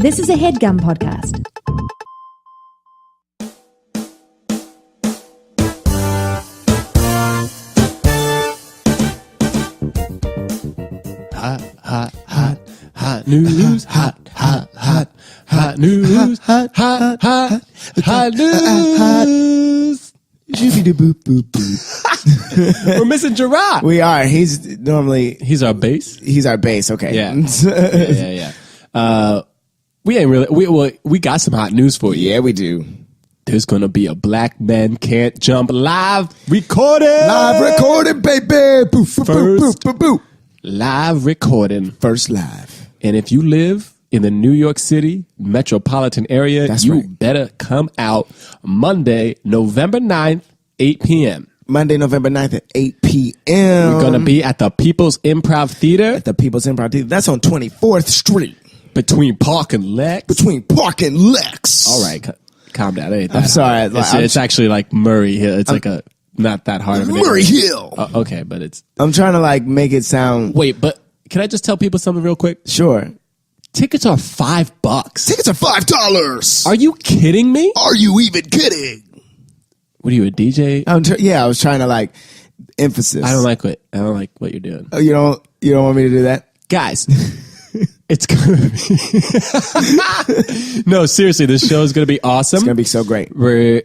This is a HeadGum podcast. Hot news, hot news, hot news. We're missing Jerah. We are. He's our bass. He's our bass. Okay. Yeah. We ain't really. We got some hot news for you. Yeah, we do. There's gonna be a Black Men Can't Jump live recording. Baby. Boo. Live recording. First live. And if you live in the New York City metropolitan area, better come out Monday, November 9th, 8 p.m. Monday, November 9th at 8 p.m. We're going to be at the People's Improv Theater. At the People's Improv Theater. That's on 24th Street. Between Park and Lex. All right. Calm down. I'm sorry. It's actually like Murray Hill. It's not that hard of an Murray Hill. Okay, but it's... I'm trying to make it sound... Wait, but can I just tell people something real quick? Sure. Tickets are $5. Tickets are $5. Are you kidding me? Are you even kidding? What are you, a DJ? I was trying to emphasis. I don't like what you're doing. Oh, you don't want me to do that? Guys, it's gonna be No, seriously, this show is gonna be awesome. It's gonna be so great. We're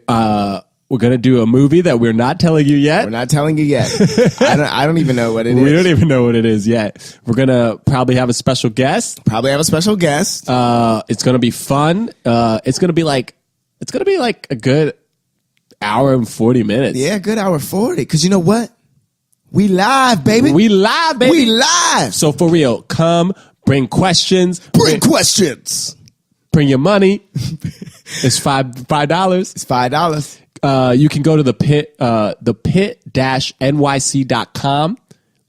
gonna do a movie that we're not telling you yet. We're not telling you yet. I don't even know what it is. We don't even know what it is yet. We're gonna probably have a special guest. It's gonna be fun. It's gonna be like a good hour and 40 minutes. Yeah, good hour 40. Because you know what? We live, baby. We live. So for real, come, bring questions. Bring questions. Bring your money. It's $5. It's $5. You can go to the pit-nyc.com.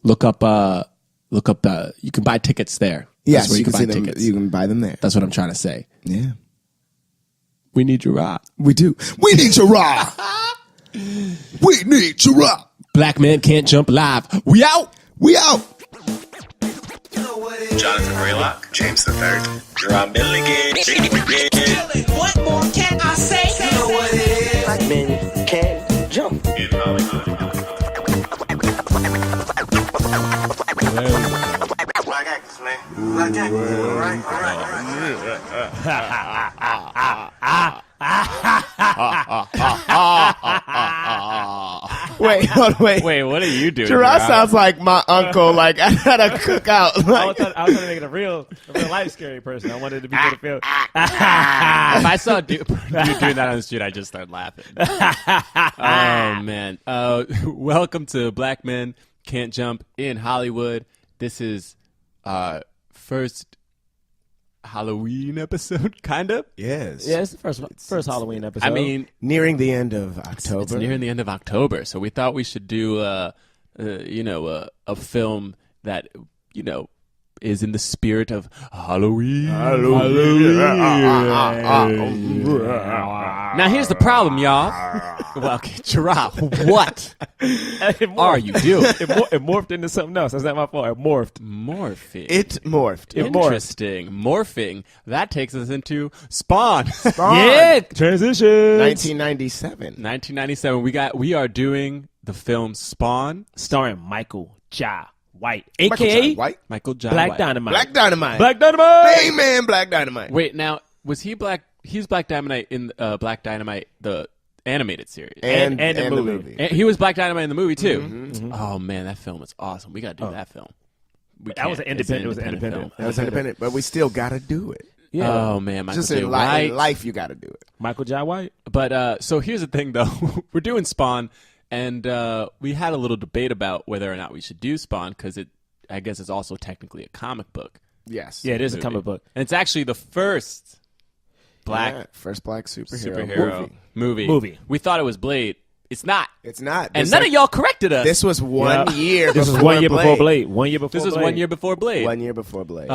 Look up, you can buy tickets there. Yes, you can buy tickets. You can buy them there. That's what I'm trying to say. Yeah. We need Jerah. We do. We need Jerah. We need Jerah. Black Men Can't Jump live. We out. Jonathan Braylock, James III, Jerah Milligan. What more can I say? You know what it is. Black men can't jump. In Hollywood. Black actors, man. Black actors. All right. Wait, what are you doing? Jerah sounds like my uncle, at a cookout. I was trying to make it a real life scary person. I wanted to be able to feel. If I saw you doing that on the street, I just start laughing. Oh man! Welcome to Black Men Can't Jump in Hollywood. This is first Halloween episode, kind of. Yes. Yeah, it's the first Halloween episode. I mean, nearing the end of October. It's nearing the end of October, so we thought we should do a film that is in the spirit of Halloween. Now here's the problem, y'all. Well, okay, Jerah, what are you doing? It morphed into something else. That's not my fault. It morphed. Morphing. It morphed. Interesting. Morphing. That takes us into Spawn. Yeah. Transition. 1997. We are doing the film Spawn, starring Michael Jai White, a.k.a. Michael Jai Black White. Dynamite. Black Dynamite. Hey, man, Black Dynamite. Wait, now, was he Black? He's Black Dynamite in Black Dynamite, the animated series. And the movie. And he was Black Dynamite in the movie, too. Mm-hmm. Oh, man, that film is awesome. We got to do that film. That was an independent. It was an independent film. That was independent, but we still got to do it. Yeah. Oh, man, Michael Just Jai in White. life, you got to do it. Michael Jai White. But so here's the thing, though. We're doing Spawn, and we had a little debate about whether or not we should do Spawn, because I guess it's also technically a comic book. Yes. Yeah, it is a comic book. And it's actually the first first black superhero movie. We thought it was Blade. It's not. It's not. And none of y'all corrected us. This was 1 year This before was 1 year Blade. before Blade. 1 year before This was Blade. 1 year before Blade. 1 year before Blade.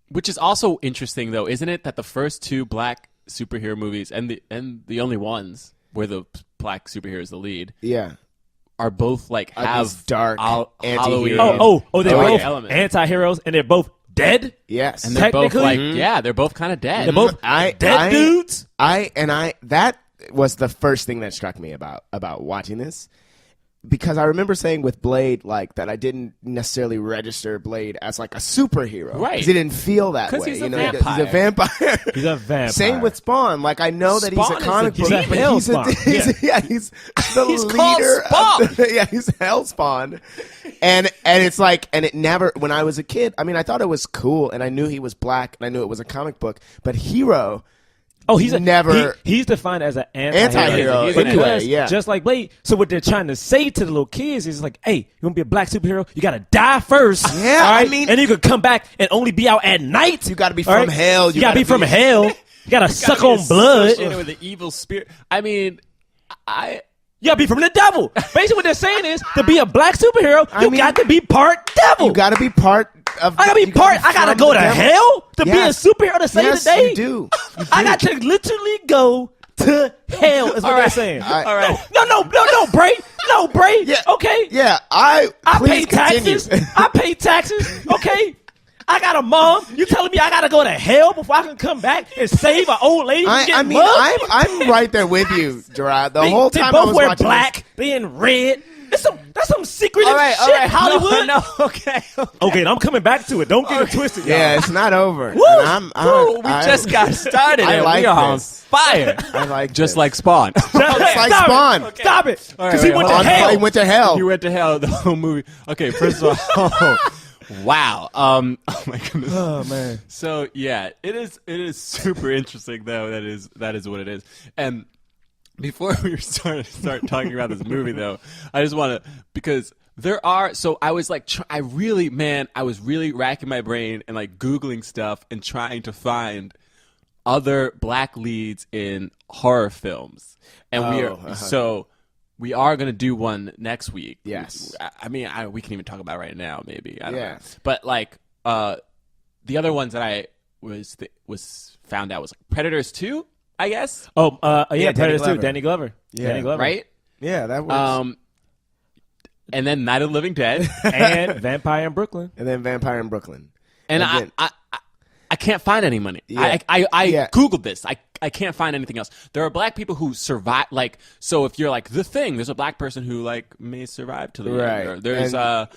Which is also interesting, though, isn't it? That the first two black superhero movies, and the only ones where the black superhero is the lead, yeah, are both have these dark Halloween. anti-heroes. They're both elements. anti-heroes, and they're both dead. Yes. And they're both Technically- like, they're both kind of dead. They're both dead dudes. That was the first thing that struck me about watching this. Because I remember saying with Blade, like, that I didn't necessarily register Blade as like a superhero, Right. Because he didn't feel that 'Cause way. he's a He's a vampire. vampire. He's a vampire. Same with Spawn. Like, I know that Spawn he's a comic book, he's a but hell he's Spawn. he's the He's called leader. Spawn. He's hell Spawn. And it's like, and it never. When I was a kid, I mean, I thought it was cool, and I knew he was black, and I knew it was a comic book. But Hero. Oh, he's never. He's defined as an Anti-hero. He's an Because anyway, yeah. just like Blade. So what they're trying to say to the little kids is like, hey, you want to be a black superhero? You got to die first. Yeah, all right? I mean- and you could come back and only be out at night. You got to be all from right? hell. You got to be from hell. You got to suck Gotta be on blood. associated with the evil spirit. I mean, You gotta be from the devil. Basically, what they're saying is to be a black superhero, you got to be part devil. You got to be part of. I gotta be you part. I gotta from go the to devil. hell to Yes. be a superhero to save Yes, the day. you do. I got to literally go to hell. Is what they're saying. All right. No, Bray. No, Bray. Yeah. Okay. Yeah, I please pay taxes. continue. I pay taxes. Okay. I got a mom. You telling me I gotta go to hell before I can come back and save an old lady? I mean, I'm right there with you, Gerard. The whole time they I both was wear watching black. They in red. That's some secretive all right, shit, Hollywood. No, okay. Okay, I'm coming back to it. Don't get it twisted, this. y'all. Yeah, it's not over. Woo! And We just got started. I and like we are on this. fire. I like Just this. like Spawn. It's like Stop Spawn. it. Stop it. All right, Because he wait, went hold to on. hell. He went to hell. You went to hell the whole movie. Okay, first of all, wow. Oh my goodness. Oh man. So yeah, it is super interesting though. That is what it is. And before we start talking about this movie though, I just want to, because there are, so I was like, I was really racking my brain and like Googling stuff and trying to find other black leads in horror films. And we are going to do one next week. Yes. I mean, we can even talk about it right now, maybe. I don't Yeah. know. But like, the other ones that I was found out was like Predators 2, I guess. Oh, yeah, Danny Predators too. Glover. Danny Glover. Yeah. Danny Glover. Right? Yeah, that works. And then Night of the Living Dead. And Vampire in Brooklyn. And then Vampire in Brooklyn. And then- I can't find any money. Yeah. I Yeah. Googled this. I can't find anything else. There are black people who survive. Like, so if you're like The Thing, there's a black person who like may survive to the Right. end. Or there's And-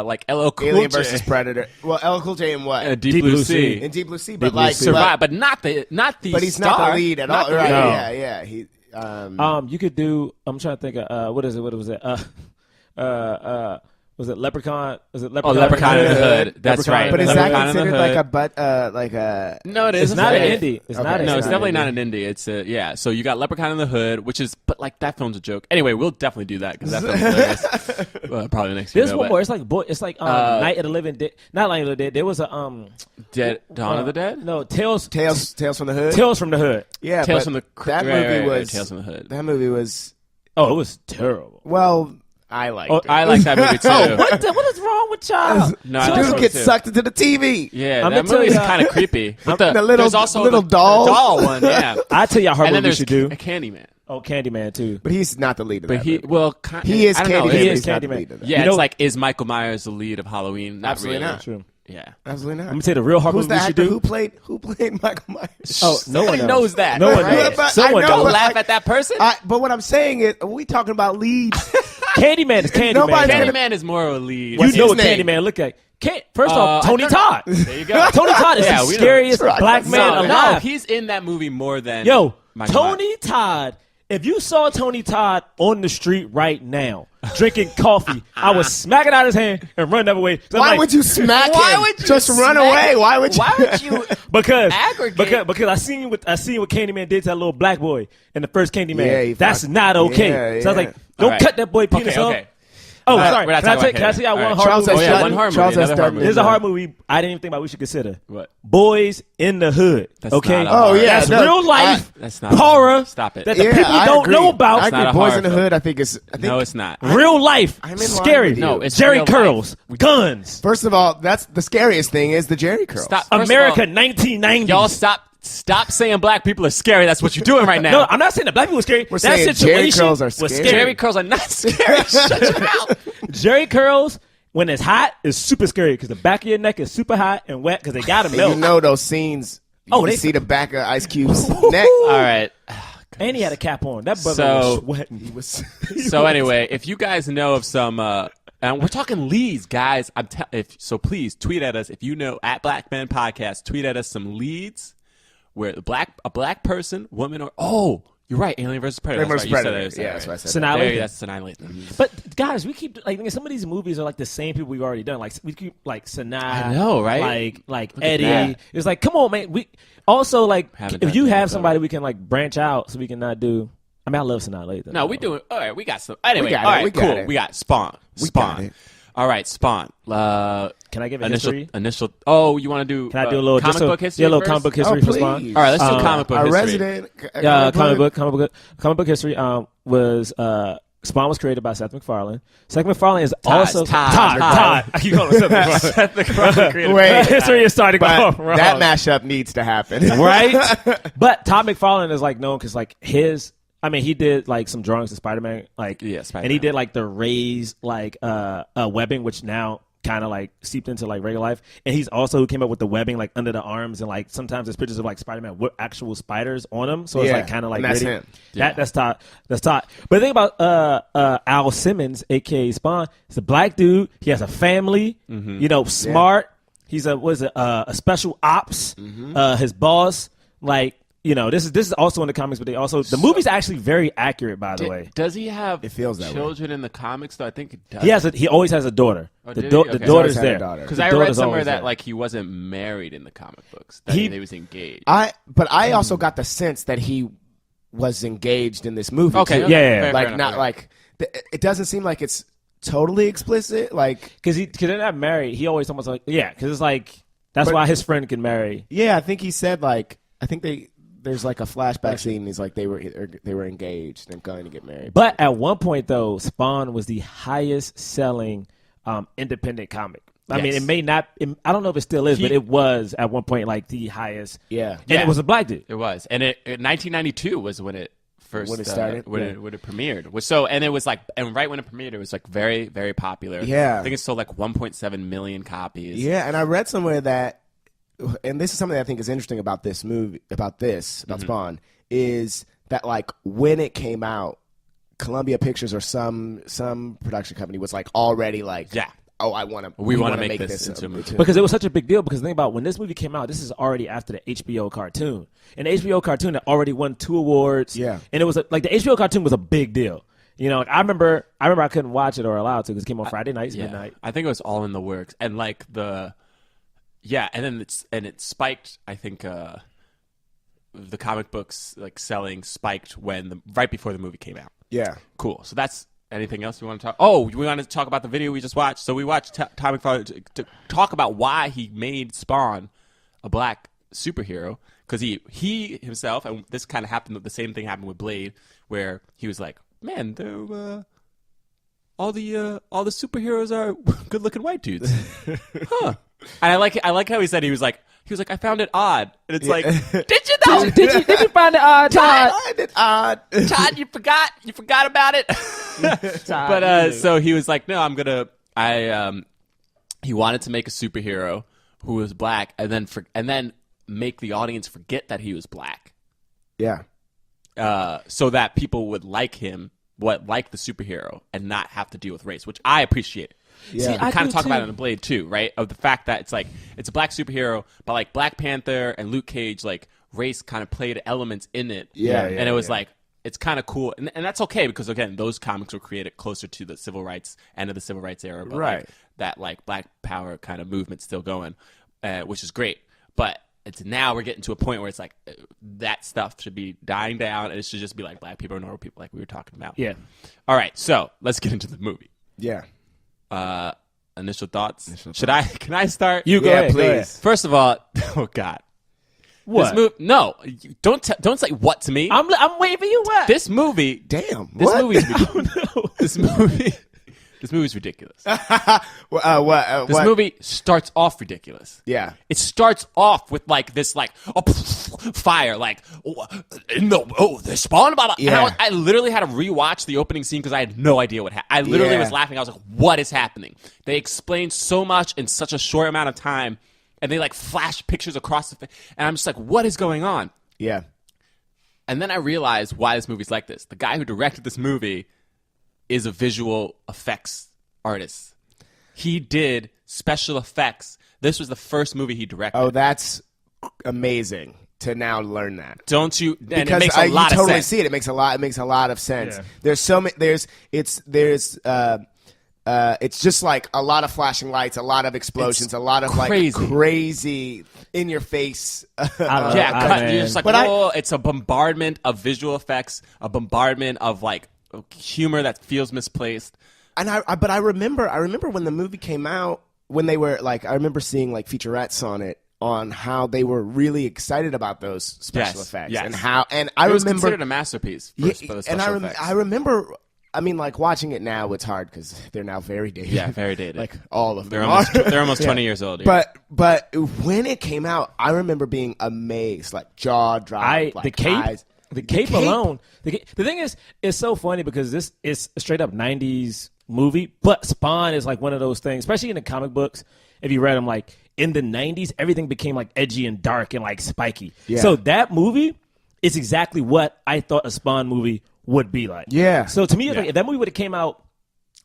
like LL Cool Alien J, versus Predator. Well, LL Cool J in what? Deep Blue Sea. In Deep Blue Sea, but Blue like Sea. Survive, but not the But he's star. not the lead at Not all. the Right? lead. Yeah. He. You could do. I'm trying to think of what is it? What was it? Was it Leprechaun? Was it Leprechaun? Leprechaun in the Hood. That's Leprechaun right. in But the is Hood. that Leprechaun in the considered like Hood. a No, it is. It's not an fair. indie. It's Okay. not. No, it's not definitely an not an indie. It's yeah. So you got Leprechaun in the Hood, which is, but like that film's a joke. Anyway, we'll definitely do that because that film's hilarious. Probably next year. There's one more. It's like Night of the Living Dead. Not Night of the Dead. There was a Dawn of the Dead. No, Tales Tales from the Hood. Tales from the Hood. Yeah, Tales but from the that right, movie right, was right, Tales from the Hood. That movie was Oh, it was terrible. well. I liked it. I like that movie too. What is wrong with y'all? No, I like that Dude movie gets too. sucked into the TV. Yeah, I'm that gonna tell movie's you- kind of creepy. But The little- there's also little the doll. doll one. Yeah, I tell y'all, and horror then movie there's should do. Candyman. Oh, Candyman too. But he's not the lead of But that he movie. well, He is I don't know, Candyman. He but is he's not the Candyman. lead of that. Yeah, You know- it's like, is Michael Myers the lead of Halloween? Not Absolutely really. not. True. Yeah. Absolutely not. Let me tell you the real horror Who's movie the we should actor do. who played Michael Myers? Oh, no one Nobody knows that. No one right? knows. But Someone I know, Don't but laugh like- at that person. But what I'm saying is, are we talking about leads? Candyman is Candyman. Nobody's gonna- Candyman is more of a lead. You What's know his what name? Candyman look like. First off, Tony Todd. There you go. Tony Todd is Yeah, the we know. scariest Right. black man No, alive. he's in that movie more than Yo, Michael Tony Myers. Todd. If you saw Tony Todd on the street right now drinking coffee, I would smack it out of his hand and run the other way. 'Cause I'm Why like, would you smack Why him? would you Just run smack away? him? Why would you? Why would you? Because Aggregate. because I seen what Candyman did to that little black boy in the first Candyman. Yeah, he That's fucked- not okay. yeah, So I was yeah. like, don't All right. cut that boy penis Okay, off. okay. Oh, All right, sorry. we're not Can I talking about tell y'all Candyman. one All horror right. movie? Charles Oh, S. yeah, Dutton. one horror movie. Charles S. Another horror Dutton. movie. Here's a horror movie I didn't even think about we should consider. What? Boys in the Hood. That's okay? not a horror. Oh, yeah, That's no, real life That's not horror. Stop it. That the Yeah, people I don't agree. know about. I agree. not a Boys horror in the film. Hood. I think it's. I think No, it's not. Real life. I'm in line Scary. with you. No, it's Jerry real curls. Guns. First of all, that's the scariest thing is the Jerry curls. Stop. First of America all, 1990s. y'all stop saying black people are scary. That's what you're doing right now. No, I'm not saying that black people are scary. We're that saying situation Jerry curls are was scary. scary. Jerry curls are not scary. Shut your mouth. Jerry curls when it's hot, it's super scary because the back of your neck is super hot and wet because they got to And melt. you know those scenes. Oh, they they see the back of Ice Cube's neck. All right. And he had a cap on. That brother So- was sweating. He was. So anyway, if you guys know of some, and we're talking leads, guys. So please tweet at us if you know at Black Men Podcast. Tweet at us some leads where a black person, woman, or you're right, Alien versus Predator. Alien versus That's right, Predator. Yeah, that's what I said. Sanaa Lathan. That's Sanaa Lathan. But guys, we keep like some of these movies are like the same people we've already done. Like we keep like Sanaa. I know, right? Like at Eddie. that. It's like, come on, man. We also like Haven't if done you that, have so. somebody we can like branch out so we can not do. I mean, I love Sanaa Lathan. No, we doing. All right, we got some. Anyway, We got all it, right, we got cool. it. We got Spawn. We Spawn. got it. All right, Spawn. Can I give a history? Initial. Oh, you want to do? Can I do a little comic just book history? Yeah, a little first? comic book history for Spawn. please. All right, let's do comic book Our history. resident. Comic book history was Spawn was created by Seth MacFarlane. Seth MacFarlane is also Todd. I keep calling him Seth MacFarlane. Wait, History is starting but off wrong. that mashup needs to happen, right? But Todd McFarlane is like known because like his. I mean, he did like some drawings of Spider-Man, like Yeah, Spider-Man. and he did like the raised like webbing, which now kind of like seeped into like regular life. And he's also who came up with the webbing like under the arms and like sometimes there's pictures of like Spider-Man with actual spiders on them. So it's Yeah, like kind of like and that's gritty. him. That's Todd. That's Todd. But the thing about Al Simmons, aka Spawn, he's a black dude. He has a family. You know, smart. He's a special ops. His boss, like. You know, this is also in the comics, but they also the movie's actually very accurate, by the way. Does he have It feels that way. children in the comics? Though I think it does. He always has a daughter. Oh, the did he? Okay. the daughter's He's always had a there. daughter. Because The I read daughter's somewhere always that there. like he wasn't married in the comic books. That he was engaged. But I also got the sense that he was engaged in this movie. Okay, too. okay. Yeah, Fair like enough, not fair. like it doesn't seem like it's totally explicit. Like Because they're not married. He always almost like because it's like that's But- why his friend can marry. yeah, I think he said like I think there's like a flashback scene. He's like they were engaged and going to get married. But at one point though, Spawn was the highest selling independent comic. I mean, Yes. it may not. I don't know if it still is, but it was at one point like the highest. Yeah. And it was a black dude. It was, and 1992 was when it first When it started? when Yeah. it premiered. So, and it was like, and right when it premiered, it was like very, very popular. Yeah. I think it sold like 1.7 million copies. Yeah, and I read somewhere that, and this is something that I think is interesting about this movie, about Spawn, is that like when it came out, Columbia Pictures or some production company was like already like, Yeah. oh, We wanna wanna make this into a movie. Because it was such a big deal. Because think about when this movie came out, this is already after the HBO cartoon, and the HBO cartoon had already won 2 awards. Yeah. and it was like the HBO cartoon was a big deal. You know, I remember I couldn't watch it or allowed to because it came on Friday nights, midnight. I think it was all in the works, and like and then it spiked. I think the comic books like selling spiked right before the movie came out. Yeah. Cool. So that's anything else we want to talk? Oh, we want to talk about the video we just watched. So we watched Todd McFarlane to talk about why he made Spawn a black superhero, because he himself, and this kind of happened. The same thing happened with Blade, where he was like, "Man, they're all the superheroes are good-looking white dudes." Huh. And I like how he said he was like, I found it odd, and it's like, did you though? Did you find it odd, Todd? I did odd. Todd, you forgot about it. But so he was like, no, he wanted to make a superhero who was black, and then make the audience forget that he was black, Yeah. so that people would like him, like the superhero, and not have to deal with race, which I appreciate. Yeah. See, I we kind do of talk about too. it in the Blade too, right? Of the fact that it's a black superhero, but like Black Panther and Luke Cage, like race kind of played elements in it. Yeah, and it was like, it's kind of cool, and that's okay because again, those comics were created closer to the civil rights end of the civil rights era, but Right. like, that like Black Power kind of movement still going, which is great. But it's now we're getting to a point where it's like that stuff should be dying down, and it should just be like black people or normal people, like we were talking about. Yeah. All right, so let's get into the movie. Yeah. Initial thoughts. Can I start? You go Yeah, ahead. please. Go ahead. First of all, oh God. What? No, don't say what to me. I'm waiting for you. What? This movie. Damn. This what? movie. This This movie's ridiculous. What? This movie starts off ridiculous. Yeah. It starts off with like this fire, like the spawn, blah, blah. Yeah. And I literally had to rewatch the opening scene because I had no idea what happened. I literally was laughing. I was like, what is happening? They explained so much in such a short amount of time, and they like flash pictures across the and I'm just like, what is going on? Yeah. And then I realized why this movie's like this. The guy who directed this movie is a visual effects artist. He did special effects. This was the first movie he directed. Oh, that's amazing to now learn that. Don't you? And Because it makes a lot you totally of sense. see it. It makes a lot of sense. Yeah. There's so many. It's just like a lot of flashing lights, a lot of explosions, It's a lot of crazy. like crazy in your face. You're just like, But whoa, it's a bombardment of visual effects, a bombardment of like humor that feels misplaced. And I remember when the movie came out, when they were like, I remember seeing like featurettes on it, on how they were really excited about those special effects and how, and I It was remember considered a masterpiece for those and special effects. I remember. I mean, like watching it now, it's hard because they're now very dated. Yeah, very dated. Like all of them. They're almost 20 years old. But when it came out, I remember being amazed, like jaw dropped. Like the cape, eyes. the cape alone. The thing is, it's so funny because this is a straight up '90s movie, but Spawn is like one of those things, especially in the comic books. If you read them, like in the '90s, everything became like edgy and dark and like spiky. Yeah. So that movie is exactly what I thought a Spawn movie would be like. Yeah. So to me, it's like, if that movie would have came out,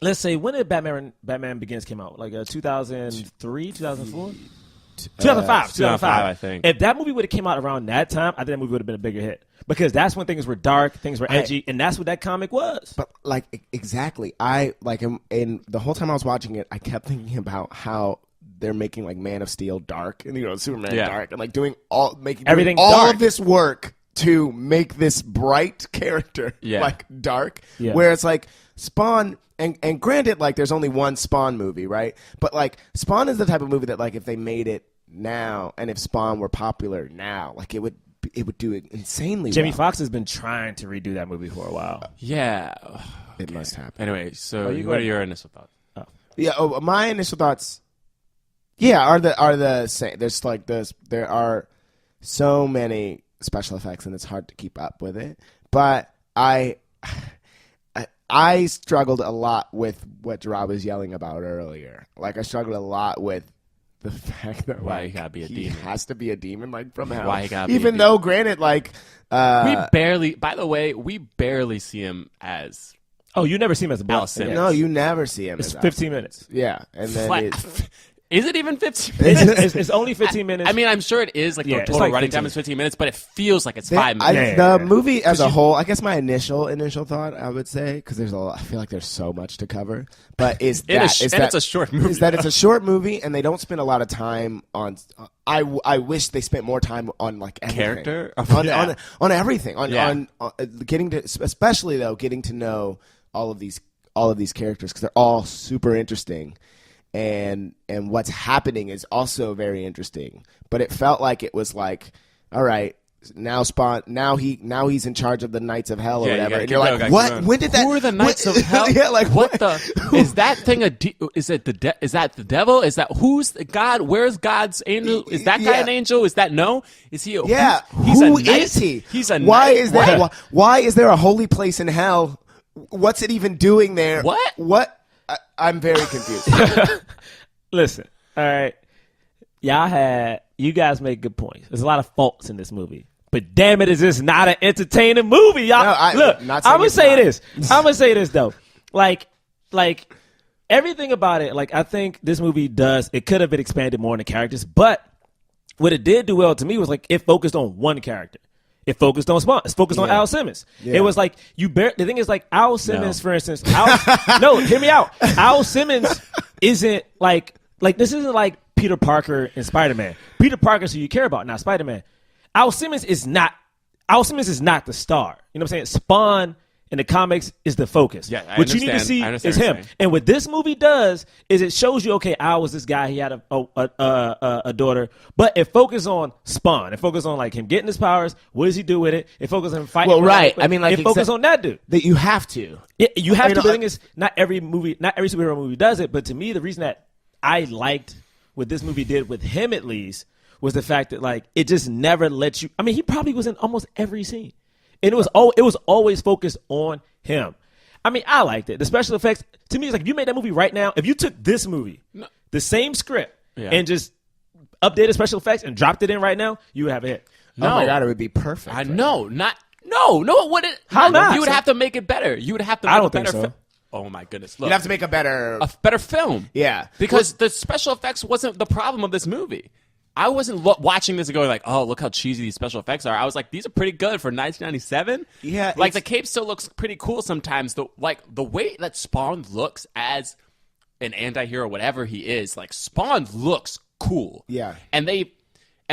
let's say, when did Batman Begins came out? Like 2003, 2004? 2005, I think. If that movie would have came out around that time, I think that movie would have been a bigger hit because that's when things were dark, things were edgy, and that's what that comic was. But like exactly, I like, and the whole time I was watching it, I kept thinking about how they're making like Man of Steel dark and Superman dark and like doing all Everything all dark. of this work to make this bright character like dark. Yeah. Where it's like Spawn, and granted, like there's only one Spawn movie, right? But like Spawn is the type of movie that like if they made it now and if Spawn were popular now, like it would do it insanely. Jamie well. Foxx has been trying to redo that movie for a while. Yeah. It must happen. Anyway, so you go what are ahead. your initial thoughts? Yeah, my initial thoughts, are the same. There's like there are so many special effects, and it's hard to keep up with it. But I struggled a lot with what Jerah was yelling about earlier. Like I struggled a lot with the fact that Why he gotta be a he demon. has to be a demon, like from hell. Why he gotta be a even demon. though, granted, like By the way, we barely see him as Oh, you never see him as a Al boss. Simmons. no, you never see him. It's as 15 minutes. Yeah, and then flat. Is it even 15 It's only 15 minutes. I mean, I'm sure it is. Like, Yeah, the it's total like running 15. time is 15 minutes, but it feels like it's 5 I- minutes. the movie as a whole, I guess my initial thought, I would say, because I feel like there's so much to cover, but It's a short movie. Is that it's a short movie and they don't spend a lot of time on. I wish they spent more time on like everything. Character? on everything Yeah. on getting to, especially though, getting to know all of these characters because they're all super interesting. And what's happening is also very interesting. But it felt like it was like, all right, now Spawn, now he's in charge of the Knights of Hell or whatever. And you're like, what? When did that? Who are the Knights of Hell? Yeah, like what the? Is that thing is that the devil? Is that who's the God? Where's God's angel? Is that guy Yeah. an angel? Is that no? Is he? Yeah, he's who a knight? is he? He's a why knight? is there? What? Why is there a holy place in hell? What's it even doing there? What? I'm very confused. Listen, all right. You guys make good points. There's a lot of faults in this movie. But damn it, is this not an entertaining movie, y'all? No, Look, not saying I'm gonna it's say not. this. I'm gonna say this though. Like everything about it, like I think this movie it could have been expanded more on the characters, but what it did do well to me was like it focused on one character. It focused on Spawn. It focused on Al Simmons. Yeah. It was like the thing is like Al Simmons, for instance. No, hear me out. Al Simmons isn't like this isn't like Peter Parker and Spider-Man. Peter Parker's who you care about, not Spider-Man. Al Simmons is not the star. You know what I'm saying? Spawn in the comics is the focus. Yeah, I what you need to understand. see I understand is what you're him. saying. And what this movie does is it shows you, okay, Al was this guy. He had a daughter, but it focuses on Spawn. It focuses on like him getting his powers. What does he do with it? It focuses on him fighting. Well, right. I mean, like, it focuses on that dude. That you have to. Yeah, you have to. know, But the thing is, not every superhero movie does it. But to me, the reason that I liked what this movie did with him, at least, was the fact that like it just never lets you. I mean, he probably was in almost every scene, and it was always focused on him. I mean, I liked it. The special effects to me is like if you made that movie right now, if you took this movie, the same script, and just updated special effects and dropped it in right now, you would have a hit. Oh my God, it would be perfect. I know, no, it wouldn't. How not? You would have to make it better. You would have to. Make I don't a better think so. Oh my goodness! Look, You'd have to make a better. a better film. Yeah. Because the special effects wasn't the problem of this movie. I wasn't watching this and going like, oh, look how cheesy these special effects are. I was like, these are pretty good for 1997. Yeah, like it's- the cape still looks pretty cool sometimes. The way that Spawn looks as an anti-hero, whatever he is, like Spawn looks cool. Yeah. and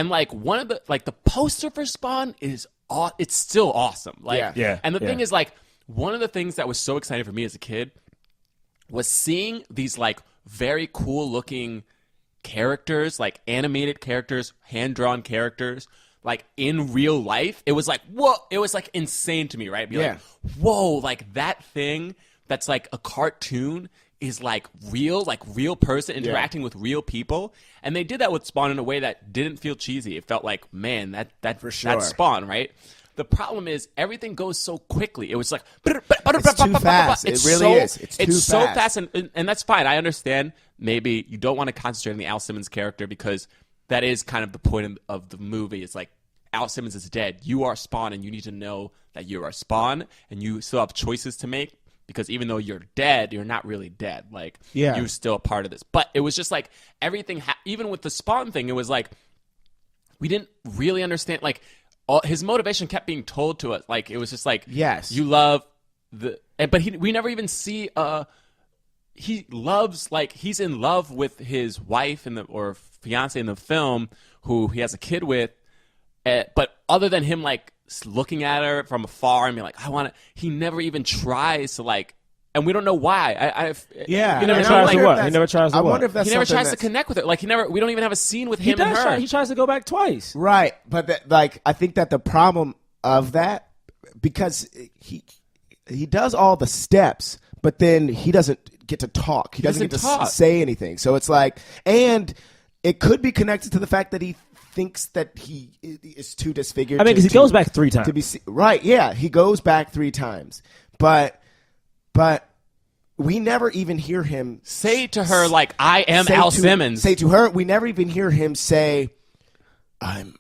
like one of the poster for Spawn is it's still awesome. Like, Yeah. And the thing is, like, one of the things that was so exciting for me as a kid was seeing these like very cool looking characters, like animated characters, hand-drawn characters, like in real life. It was like, whoa, it was like insane to me, right? Be like, whoa, like that thing that's like a cartoon is like real person interacting with real people. And they did that with Spawn in a way that didn't feel cheesy. It felt like, man, that's Spawn, right? The problem is everything goes so quickly. It was like It's too fast. It really is. It's too so fast. and that's fine. I understand. Maybe you don't want to concentrate on the Al Simmons character because that is kind of the point of the movie. It's like Al Simmons is dead. You are Spawn, and you need to know that you are Spawn, and you still have choices to make because even though you're dead, you're not really dead. Like you're still a part of this. But it was just like everything. Even with the Spawn thing, it was like we didn't really understand. Like his motivation kept being told to us. Like it was just like, Yes. you love but we never even see. He loves, like, he's in love with his wife or fiance in the film, who he has a kid with. But other than him, like, looking at her from afar and being like, I want to, he never even tries to, like, and we don't know why. Yeah. He never And I tries wonder to if what? that's- He never tries to I what? wonder if that's he never something tries to that's- connect with her. Like, we don't even have a scene with He him and does her. try. He tries to go back twice. Right, but like I think that the problem of that, because he does all the steps, but then he doesn't get to talk. He doesn't get to talk. say anything. So it's like, and it could be connected to the fact that he thinks that he is too disfigured. I mean, because he goes back 3 times. to be right. Yeah, he goes back 3 times, but we never even hear him Say to her, like, I am say Al to- Simmons. Say to her, we never even hear him say, I'm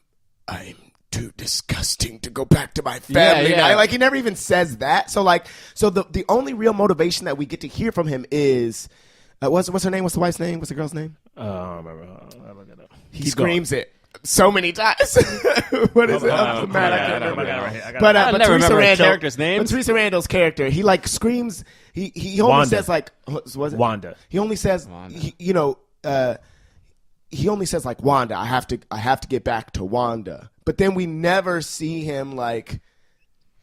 too disgusting to go back to my family. Yeah. Now. Like he never even says that. So the only real motivation that we get to hear from him is what's her name? What's the wife's name? What's the girl's name? I remember. He screams it so many times. What is it? I'm mad. I can't remember. But I never Teresa remember a Randall, character's name. But Teresa Randall's character, he like screams. He only Wanda. says like, was it Wanda. He only says, he only says like Wanda. I have to get back to Wanda. But then we never see him like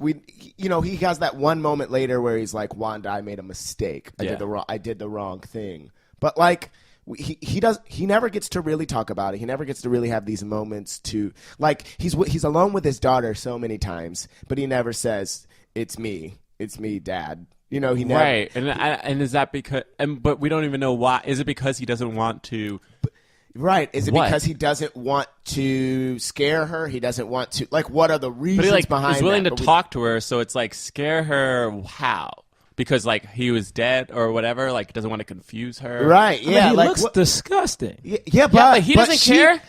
he has that one moment later where he's like, Wanda, I made a mistake. I did the wrong thing. But like he never gets to really talk about it. He never gets to really have these moments to like he's alone with his daughter so many times, but he never says it's me, Dad. He never Right, and is that because? But we don't even know why. Is it because he doesn't want to? Right. Is it What? because he doesn't want to scare her? He doesn't want to like what are the reasons But he like behind is willing that? to talk to her, so it's like scare her. How? Because like he was dead or whatever. Like doesn't want to confuse her. Right. I mean, Yeah. he like looks what- disgusting. yeah, but he doesn't care?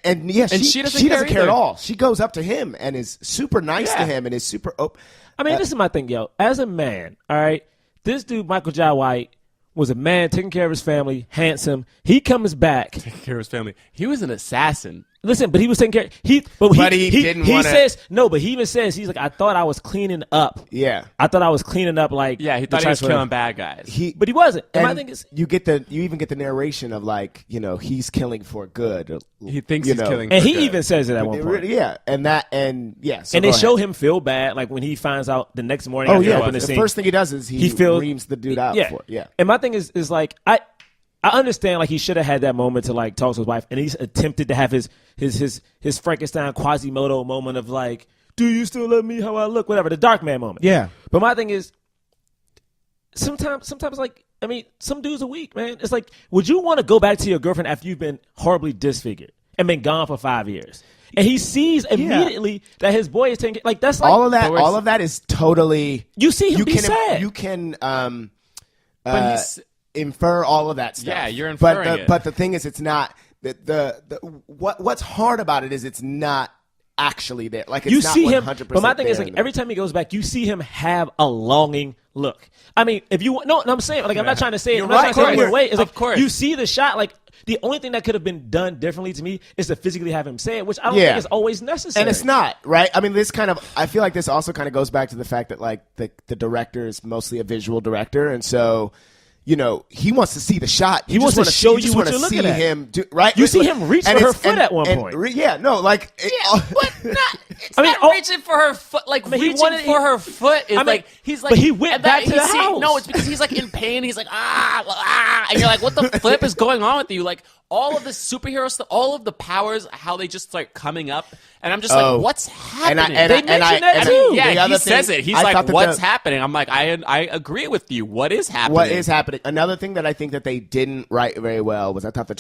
And she doesn't care at either. all. She goes up to him and is super nice to Yeah. him and is super open. I mean, this is my thing, yo. As a man, all right, this dude, Michael Jai White, was a man taking care of his family, handsome. He comes back. Taking care of his family. He was an assassin. Listen, but he was taking care. He didn't He wanna- says no, but he even says he's like, I thought I was cleaning up. Yeah. I thought I was cleaning up. Like, Yeah, he the thought he was transfer. killing bad guys. But he wasn't. And my And thing is, you even get the narration of like, he's killing for good. He thinks you he's know. killing. and for he good. even says it at one point. Yeah, so and they go show ahead. him feel bad, like when he finds out the next morning. Oh after they yeah, open the scene, first thing he does is he feels reams the dude out for it. Yeah. And my thing is like I understand like he should have had that moment to like talk to his wife, and he's attempted to have his Frankenstein Quasimodo moment of like, do you still love me how I look, whatever, the dark man moment. Yeah. But my thing is, sometimes like, I mean, some dudes are weak, man. It's like, would you want to go back to your girlfriend after you've been horribly disfigured and been gone for 5 years? And he sees immediately that his boy is taking, like, that's like all of that is totally. You see him be sad. You can But he's infer all of that stuff. Yeah, you're inferring it. But the thing is, it's not what's hard about it is it's not actually there. Like it's you not see 100% him, but my thing is there like in every time he goes back, you see him have a longing look. I mean, if you no, I'm saying like I'm not trying to say it. You're I'm not right. trying to say it in a way. It's Of like course. you see the shot. Like the only thing that could have been done differently to me is to physically have him say it, which I don't Yeah. think is always necessary. And it's not, right? I mean, I feel like this also kind of goes back to the fact that like the director is mostly a visual director, and so he wants to see the shot. He wants to show you what want you're to looking see at. him do, right? You see him reach And for her it's- foot at one point. Yeah, no, like but not. It's I mean, not reaching for her foot. Like mean, he reaching wanted- for her foot is I mean, like he's like. but he went and that- back to the he's house. No, it's because he's like in pain. He's like and you're like, what the flip is going on with you? Like all of the superhero stuff, all of the powers, how they just start coming up, and I'm just like, what's happening? They mentioned that too. Yeah, the he other says thing- it. He's I like, thought that what's happening? I'm like, I agree with you. What is happening? What is happening? Another thing that I think that they didn't write very well was I thought the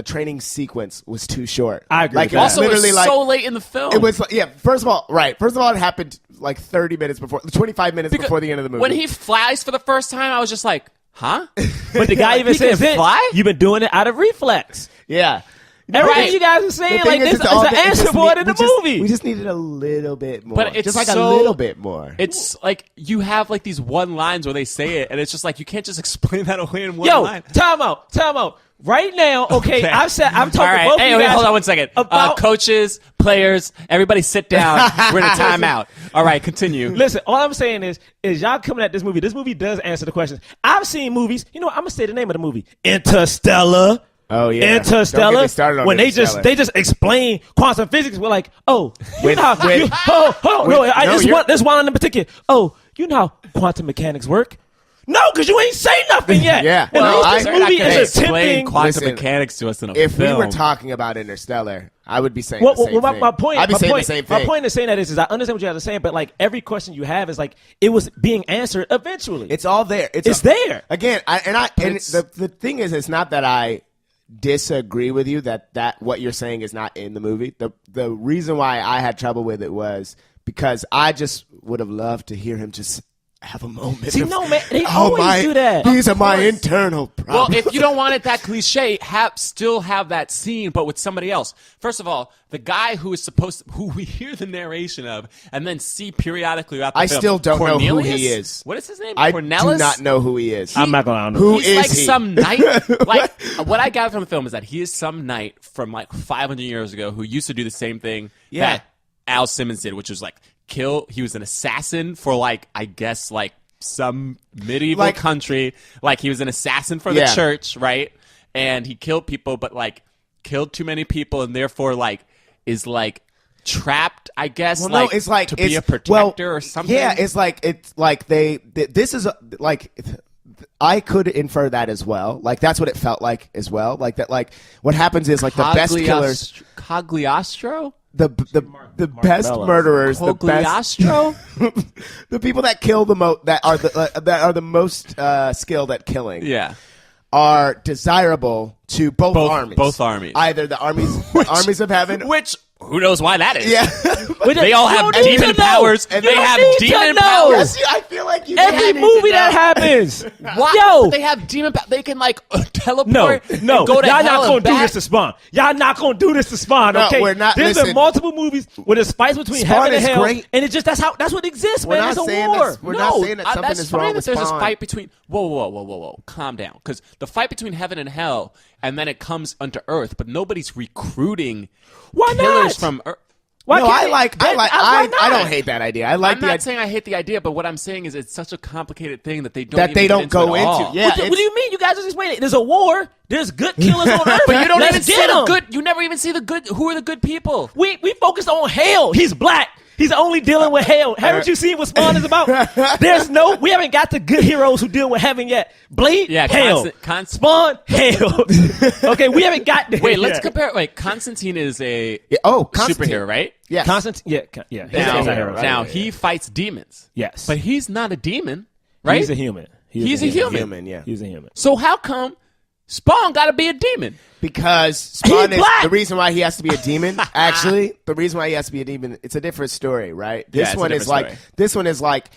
training sequence was too short. I agree Like with it that. was Also, literally it's like so late in the film. it was. Yeah, first of all, it happened like 30 minutes before, 25 minutes before the end of the movie. When he flies for the first time, I was just like, huh? But the guy even He can says, "Vince, fly? you've been doing it out of reflex." yeah. Everything you guys are saying, like this is an answer for it in the movie. We just needed a little bit more. But it's just like so- a little bit more. It's like you have like these one lines where they say it, and it's just like you can't just explain that away in one Yo, line. time out. Right now, okay, I've talked All to right. both Hey, of you wait, guys hold on 1 second. about Coaches, players, everybody sit down. We're in a timeout. All right, continue. Listen, all I'm saying is y'all coming at this movie. This movie does answer the questions. I've seen movies. You know what? I'm gonna say the name of the movie. Interstellar. Oh, yeah. Interstellar. Don't get me started on when Interstellar. they just explain quantum physics. We're like, oh, With- there's one in particular. Oh, you know how quantum mechanics work? No, because you ain't say nothing yet. Yeah. And Well, this You're not movie gonna is explain attempting. quantum Listen, mechanics to us in a If film. we were talking about Interstellar, I would be saying Well, the same thing. my point. I'd be my saying point, the same thing. My point in saying that is I understand what you guys are saying, but like every question you have is like it was being answered eventually. It's all there. It's there. Again, it's- the thing is, it's not that I disagree with you that what you're saying is not in the movie. The reason why I had trouble with it was because I just would have loved to hear him just have a moment. See, of, no, man, they oh, always do that. These are my course. internal Well, problems. if you don't want it that cliche, still have that scene, but with somebody else. First of all, the guy who we hear the narration of, and then see periodically throughout the I film. still don't know who Cornelius? he is. What is his name? I Cornelis? do not know who he is. I'm not gonna know. Who He's is like he? some knight. Like what I got from the film is that he is some knight from like 500 years ago who used to do the same thing Yeah. that Al Simmons did, which was like kill. He was an assassin for like I guess like some medieval Like- country. Like he was an assassin for the Yeah. church, right? And he killed people, but like killed too many people, and therefore like is like trapped. I guess. Well, like, no, it's like to it's, be a protector or something. Yeah, it's like this is like I could infer that as well. Like that's what it felt like as well. Like that. Like what happens is like the best killers, Cogliostro. the best Bellows. murderers, the best Cogliostro. the people that kill the most that are the most skilled at killing. Yeah. Are desirable to both armies. Both armies. Either the armies of heaven. Which who knows why that is? Yeah, They all have demon powers. And they have demon powers. I feel like you Every movie that happens. What? Yo. They have demon powers. They can like teleport. No. And go to Y'all hell not gonna and do back. this to Spawn. Y'all not gonna do this to Spawn. No, Okay, we're not. There's Listen. been multiple movies where there's fights between Spawn heaven and is hell, great. and it's just that's what exists, We're man. not It's a saying war. this. We're not saying that something that's is fine wrong that with there's Spawn. a fight between. Whoa. Calm down, because the fight between heaven and hell, and then it comes onto Earth, but nobody's recruiting Why killers not? from Earth. Why No, can't I why don't not? hate that idea. I like I'm the not idea saying I hate the idea, but what I'm saying is it's such a complicated thing that they don't that even they get don't into go at all. into. Yeah, What do you mean? You guys just explained it. There's a war. There's good killers on Earth. But you don't Let's even see get the 'em. good. You never even see the good. Who are the good people? We focused on hell. He's black. He's only dealing with hell. Haven't you seen what Spawn is about? We haven't got the good heroes who deal with heaven yet. Blade, Yeah, hell. Spawn, hell. Okay, we haven't got there Wait, let's yet. compare. Wait, Constantine is a Constantine. superhero, right? Yes. Constantine, yeah. Now, He's a hero, right? now he fights demons. Yes. But he's not a demon, right? He's a human. He's a human. Human, yeah. He's a human. So how come Spawn got to be a demon? Because Spawn He's is black. the reason why he has to be a demon. Actually, the reason why he has to be a demon, it's a different story, right? Yeah, This it's a one is different like story. this one is like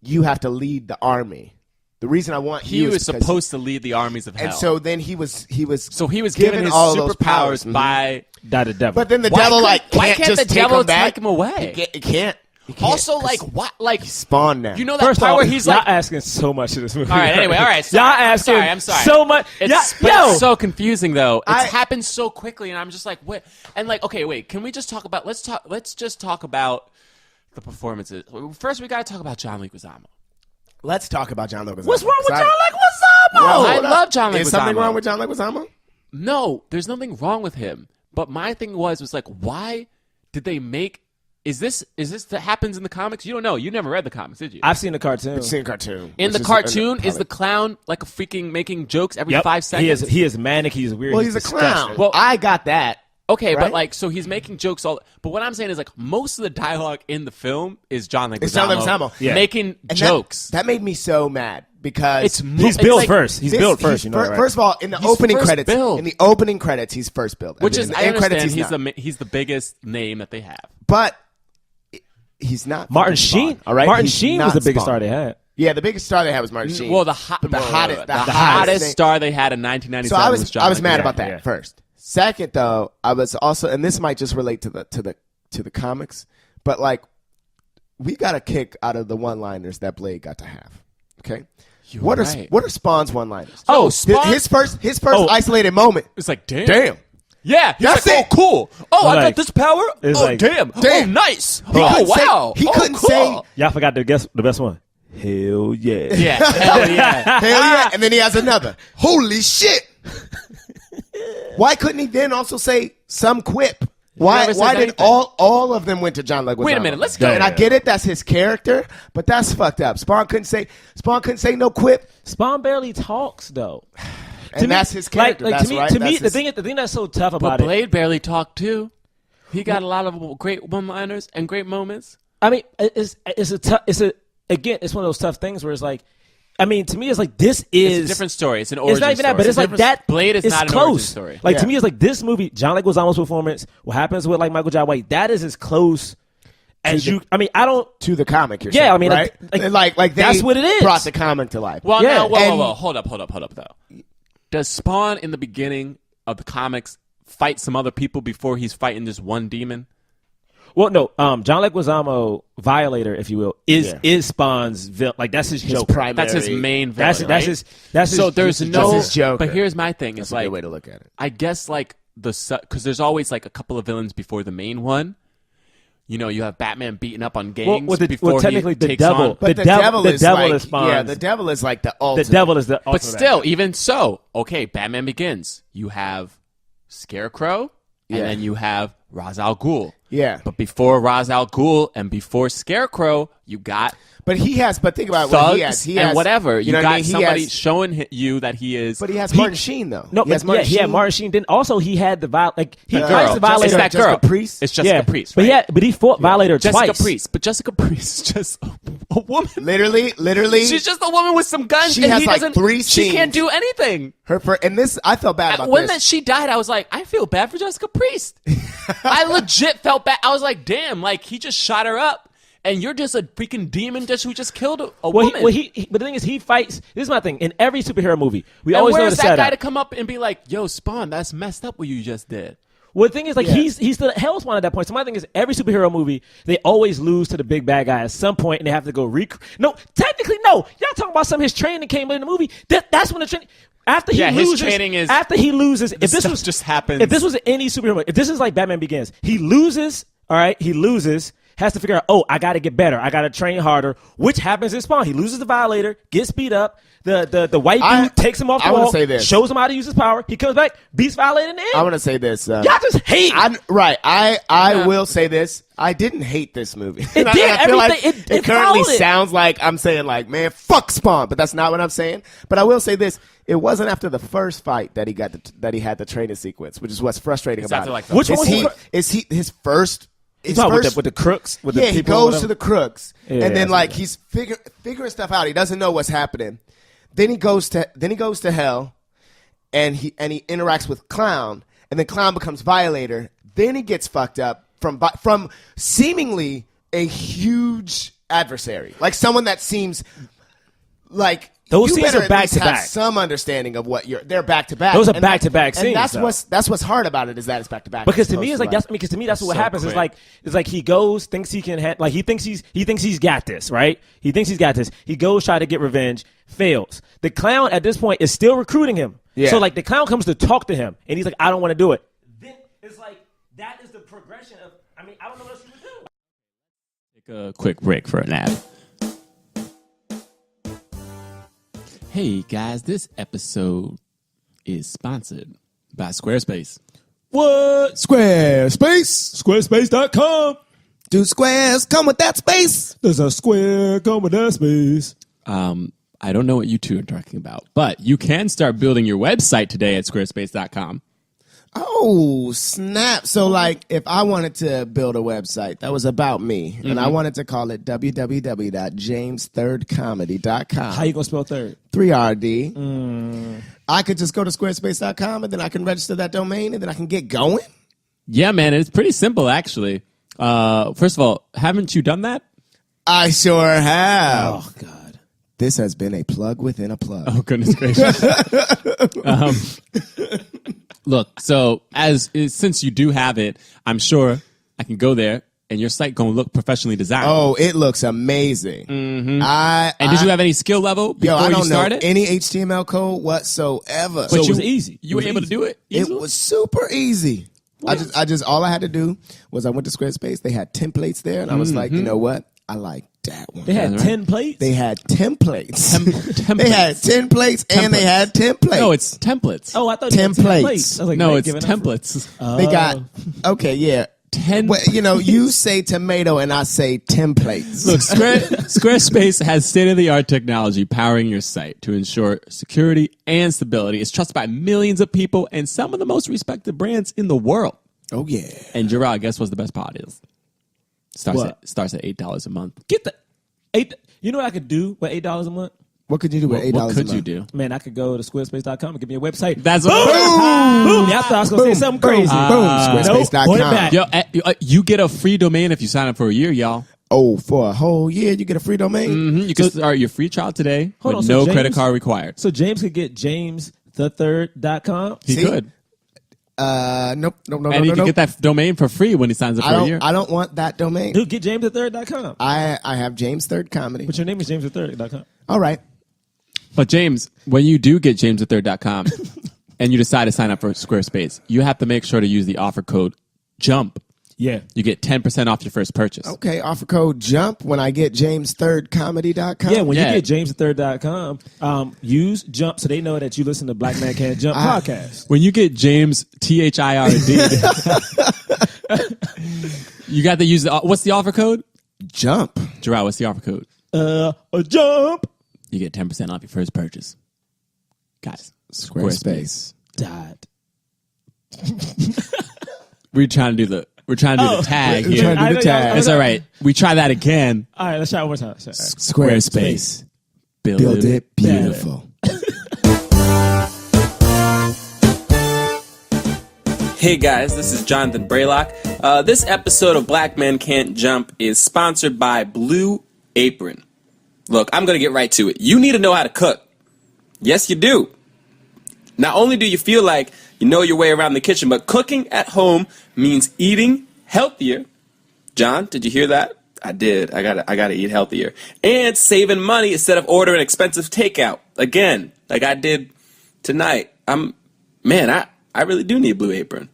you have to lead the army. The reason I want He you was is because- supposed to lead the armies of hell. and so then he was So he was given his all those superpowers powers. by. Not the devil. But then the Why devil couldn't- why can't can't just the take devil him back. take him away? He can't. He can't, Also, 'cause like Spawn now. you know that First part of all, where he's y'all like, asking so much of this movie. all right, anyway, all right, y'all sorry, asking I'm sorry. so much. It's, but Yo, it's so confusing though. It's I- happened so quickly, and I'm just like, what? And like, okay, wait, can we just talk about? Let's just talk about the performances. First, we got to talk about John Leguizamo. Let's talk about John Leguizamo. what's wrong with John Leguizamo? Well, I hold up. love John Leguizamo. Is something wrong with John Leguizamo? No, there's nothing wrong with him. But my thing was like, why did they make? Is this that happens in the comics? You don't know. You never read the comics, did you? I've seen the cartoon. I've seen a cartoon. In which the is- cartoon, is probably- the clown like a freaking making jokes every Yep. 5 seconds? He is manic. He's weird. Well, he's a disgusting. clown. Well- I got that. Okay, Right? but like, so he's making jokes all. But what I'm saying is, like, most of the dialogue in the film is John Leguizamo, It's John Leguizamo. Yeah. making And jokes. That made me so mad because It's He's it's built like- first. He's this- built first. he's You know, fir- right? First of all, in the He's opening first credits, billed. in the opening credits, he's first billed. which In is, the I end credits, understand not. he's the biggest name that they have. But he's not. Martin fucking Spawn, Sheen. all right, Martin He's Sheen not was the biggest Spawn. star they had. Yeah, the biggest star they had was Martin Sheen. Well, the hottest thing. star they had in 1997 So I was was John I was mad Leguizamo. about that Yeah. first. Second, though, I was also, and this might just relate to the comics, but like we got a kick out of the one-liners that Blade got to have. Okay, what right. are Spawn's one-liners? Oh, Spawn- his first Oh. isolated moment. It's like, damn. Damn. Yeah, he's That's like, it. oh, cool. Oh, I Like- got this power. it's Oh, like- damn. Damn. Oh, nice. He Oh, couldn't say- wow. he Oh, couldn't cool. say- Y'all forgot the best one. Hell yeah. Yeah, hell yeah. Hell yeah. And then he has another. Holy shit. Why couldn't he then also say some quip? Why never says did anything. all of them went to John Leguizamo? Wait a minute, let's go. And I get it, that's his character, but that's fucked up. Spawn couldn't say no quip, Spawn barely talks though. and that's his character. Like, that's to me, right. to That's me, his- the thing that's so tough But about it. Blade barely talked too. He got a lot of great one-liners and great moments. I mean, it's one of those tough things where it's like, I mean, to me, it's like this is It's a different story. It's an origin It's not even story. that, but it's like that. Blade is it's not an close. origin story. Like to Yeah. me, it's like this movie, John Leguizamo's performance. What happens with like Michael Jai White? That is as close as you. I mean, I don't. to the comic. You're Yeah, saying, I mean, right? like, they that's what it is. Brought the comic to life. Well, Yeah, now, whoa, and- hold up, though. Does Spawn in the beginning of the comics fight some other people before he's fighting just one demon? Well, no. John Leguizamo, Violator, if you will, is Spawn's like that's his joke. primary. That's his main villain. That's right? his. So there's no. his Joker. But here's my thing: That's is a like good way to look at it. I guess like because there's always like a couple of villains before the main one. You know, you have Batman beating up on gangs before technically he the takes devil. on. But The devil is like- Spawn's. Yeah, the devil is like the ultimate. The devil is the. But ultimate still, bad. even so, okay, Batman Begins. You have Scarecrow, and Yeah. then you have Ra's al Ghul. Yeah. But before Ra's al Ghul and before Scarecrow, you got But he has. But think about thugs what he has. He has and whatever. You know what got I mean? He somebody has- showing you that he is. But he has Martin Sheen though. No, he has but yeah, he had Sheen. Martin Sheen. Then also he had the like he the fights girl. the Violator. It's that Jessica girl. Priest? It's Jessica yeah, Priest. but Right? he fought Violator Jessica twice. Priest. But Jessica Priest is just a woman. Literally. She's just a woman with some guns. She and has, he like, doesn't, 3 She can't scenes. do anything. and this I felt bad about When this. that she died, I was like, I feel bad for Jessica Priest. I legit felt felt bad. I was like, damn, like he just shot her up. And you're just a freaking demon who just killed a woman. But the thing is, he fights. This is my thing. In every superhero movie, we and always know where's the that setup. guy to come up and be like, yo, Spawn, that's messed up what you just did? Well, the thing is, like, he's the hell's one at that point. So my thing is, every superhero movie, they always lose to the big bad guy at some point, and they have to go No, technically, no. Y'all talking about some of his training came in the movie. That's when the training. After he loses, his training is. After he loses, if this was just happens. If this was any superhero movie, if this is like Batman Begins, he loses. All right, he loses. Has to figure out, I got to get better. I got to train harder, which happens in Spawn. He loses the Violator, gets beat up. The white dude takes him off the wall, say this. shows him how to use his power. He comes back, beats Violator in the end. I want to say this. Y'all just hate. I will say this. I didn't hate this movie. It did I feel like everything. it currently followed it. sounds like I'm saying like, man, fuck Spawn, but that's not what I'm saying. But I will say this. It wasn't after the first fight that he had the training sequence, which is what's frustrating about it. like Which one was he? Is he his first? He's talking with the crooks, with the he people. goes to the crooks, Yeah, and then yeah, like he's figuring stuff out. He doesn't know what's happening. Then he goes to hell, and he interacts with Clown, and then Clown becomes Violator. Then he gets fucked up from seemingly a huge adversary, like someone that seems like. Those you scenes better are at back least to have back. some understanding of what they're back to back. Those are And back-to-back scenes, And though. that's what's hard about it is that it's back to back. Because to me, it's like because to me that's what happens. quick. It's like he goes, thinks he can, he thinks he's got this, right? He thinks he's got this. He goes try to get revenge, fails. The Clown at this point is still recruiting him. Yeah. So like the Clown comes to talk to him, and he's like, I don't want to do it. Then it's like that is the progression of. I mean, I don't know what else you would do. Take a quick break for an ad. Hey guys, this episode is sponsored by Squarespace. What? Squarespace. Squarespace.com. Do squares come with that space? There's a square come with that space. I don't know what you two are talking about, but you can start building your website today at squarespace.com. Oh, snap. So, like, if I wanted to build a website that was about me, and I wanted to call it www.jamesthirdcomedy.com. How you gonna spell third? 3RD. I could just go to squarespace.com, and then I can register that domain, and then I can get going? Yeah, man, it's pretty simple, actually. First of all, haven't you done that? I sure have. Oh God. This has been a plug within a plug. Oh, goodness gracious. Look, so since you do have it, I'm sure I can go there and your site gonna look professionally designed. Oh, it looks amazing. And did you have any skill level before I you don't know started? any HTML code whatsoever. But it was easy. You were able to do it easily? It was super easy. I just all I had to do was I went to Squarespace. They had templates there, and I was like, you know what? I like that one. They had 10 plates. They had templates. templates. They had 10 plates and they had templates. No, it's templates. Oh, I thought you had 10 Templates. plates. I was like, no, man, it's giving up for- templates. They got okay, yeah. 10. Well, you say tomato and I say templates. Look, Squarespace has state-of-the-art technology powering your site to ensure security and stability. It's trusted by millions of people and some of the most respected brands in the world. Oh yeah. And Jerah, guess what the best part is? What? Starts at $8 a month. Get the $8. You know what I could do with $8 a month? What could you do with $8 What a could month? you do? Man, I could go to squarespace.com and give me a website. That's boom. Boom. Yeah, I thought I was going to say something crazy. Boom. Squarespace.com. Hold it back. Yo, you get a free domain if you sign up for a year, y'all. Oh, for a whole year you get a free domain? You can start your free trial today Hold with on, so no James- credit card required. So James could get jamesthethird.com. He See? could. Nope. And he can get that domain for free when he signs up for a year. I don't want that domain. Dude, get jamesthethird.com. I have James Third Comedy. But your name is jamesthethird.com. All right. But James, when you do get jamesthethird.com and you decide to sign up for Squarespace, you have to make sure to use the offer code JUMP. Yeah. You get 10% off your first purchase. Okay, offer code JUMP when I get jamesthirdcomedy.com. Yeah, when Yeah. you get jamesthethird.com, use JUMP so they know that you listen to Black Man Can't Jump podcast. When you get James THIRD, you got to use what's the offer code? JUMP. Jerah, what's the offer code? A jump. You get 10% off your first purchase. Guys, Squarespace. Died. We're trying to do the tag We're here. trying to do the tag. It's all right. We try that again. All right, let's try it one more time. All right. Squarespace. Build Build it. it beautiful. Hey guys, this is Jonathan Braylock. This episode of Black Men Can't Jump is sponsored by Blue Apron. Look, I'm going to get right to it. You need to know how to cook. Yes, you do. Not only do you feel like you know your way around the kitchen, but cooking at home means eating healthier. John, did you hear that? I did. I gotta eat healthier. And saving money instead of ordering expensive takeout. Again, like I did tonight. I really do need Blue Apron.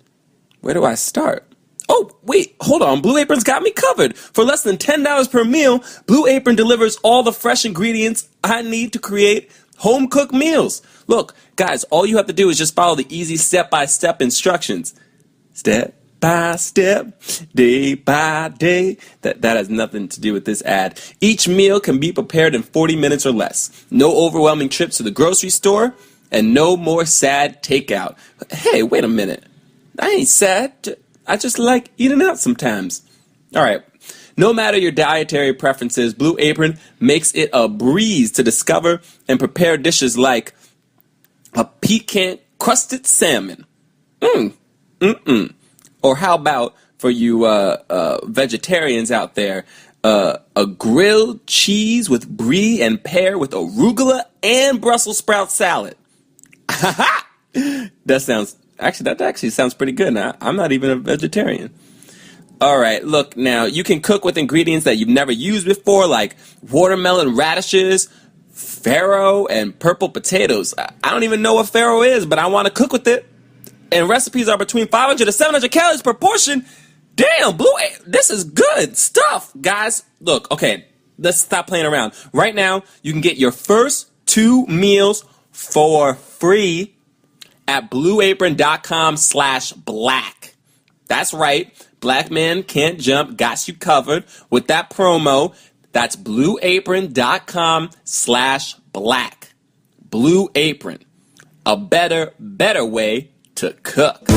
Where do I start? Oh, wait, hold on. Blue Apron's got me covered. For less than $10 per meal, Blue Apron delivers all the fresh ingredients I need to create home-cooked meals. Look, guys, all you have to do is just follow the easy step-by-step instructions. Step by step, day by day. That has nothing to do with this ad. Each meal can be prepared in 40 minutes or less. No overwhelming trips to the grocery store, and no more sad takeout. Hey, wait a minute. I ain't sad. I just like eating out sometimes. All right. No matter your dietary preferences, Blue Apron makes it a breeze to discover and prepare dishes like a piquant crusted salmon. Or how about, for you vegetarians out there, a grilled cheese with brie and pear with arugula and Brussels sprout salad. That actually sounds pretty good. Now, I'm not even a vegetarian. All right, look, now, you can cook with ingredients that you've never used before, like watermelon radishes, farro, and purple potatoes. I don't even know what farro is, but I want to cook with it. And recipes are between 500 to 700 calories per portion. Damn, this is good stuff, guys. Look, okay, let's stop playing around. Right now, you can get your first 2 meals for free at blueapron.com/black. That's right. Black Men Can't Jump got you covered with that promo. That's blueapron.com/black. Blue Apron. A better way to cook.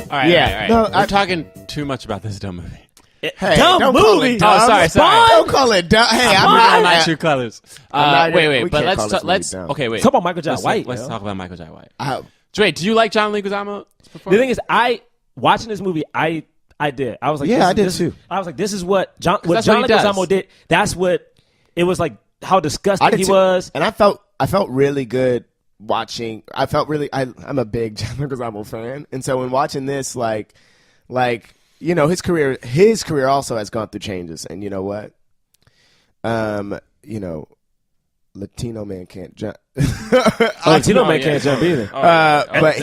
All right, Yeah. all right. No, We're talking too much about this dumb movie. Hey, Dumb don't call movie. it dumb. Oh, sorry. Don't call it dumb. Hey, I'm I'm my true colors. not- Wait, we but can't call this movie let's dumb. okay, wait. Talk about Michael Jai White. Let's yo. talk about Michael Jai White. I- Wait, do you like John Leguizamo's performance? The thing is, watching this movie, I did. I was like, Yeah, this- I did this- too. I was like, this is what John that's what he does. Leguizamo did. That's what it was like. How disgusting did he too. was. And I felt really good watching. I'm a big John Leguizamo fan, and so when watching this, like you know, his career also has gone through changes, and you know what, you know, Latino man can't jump. Latino man can't jump either. But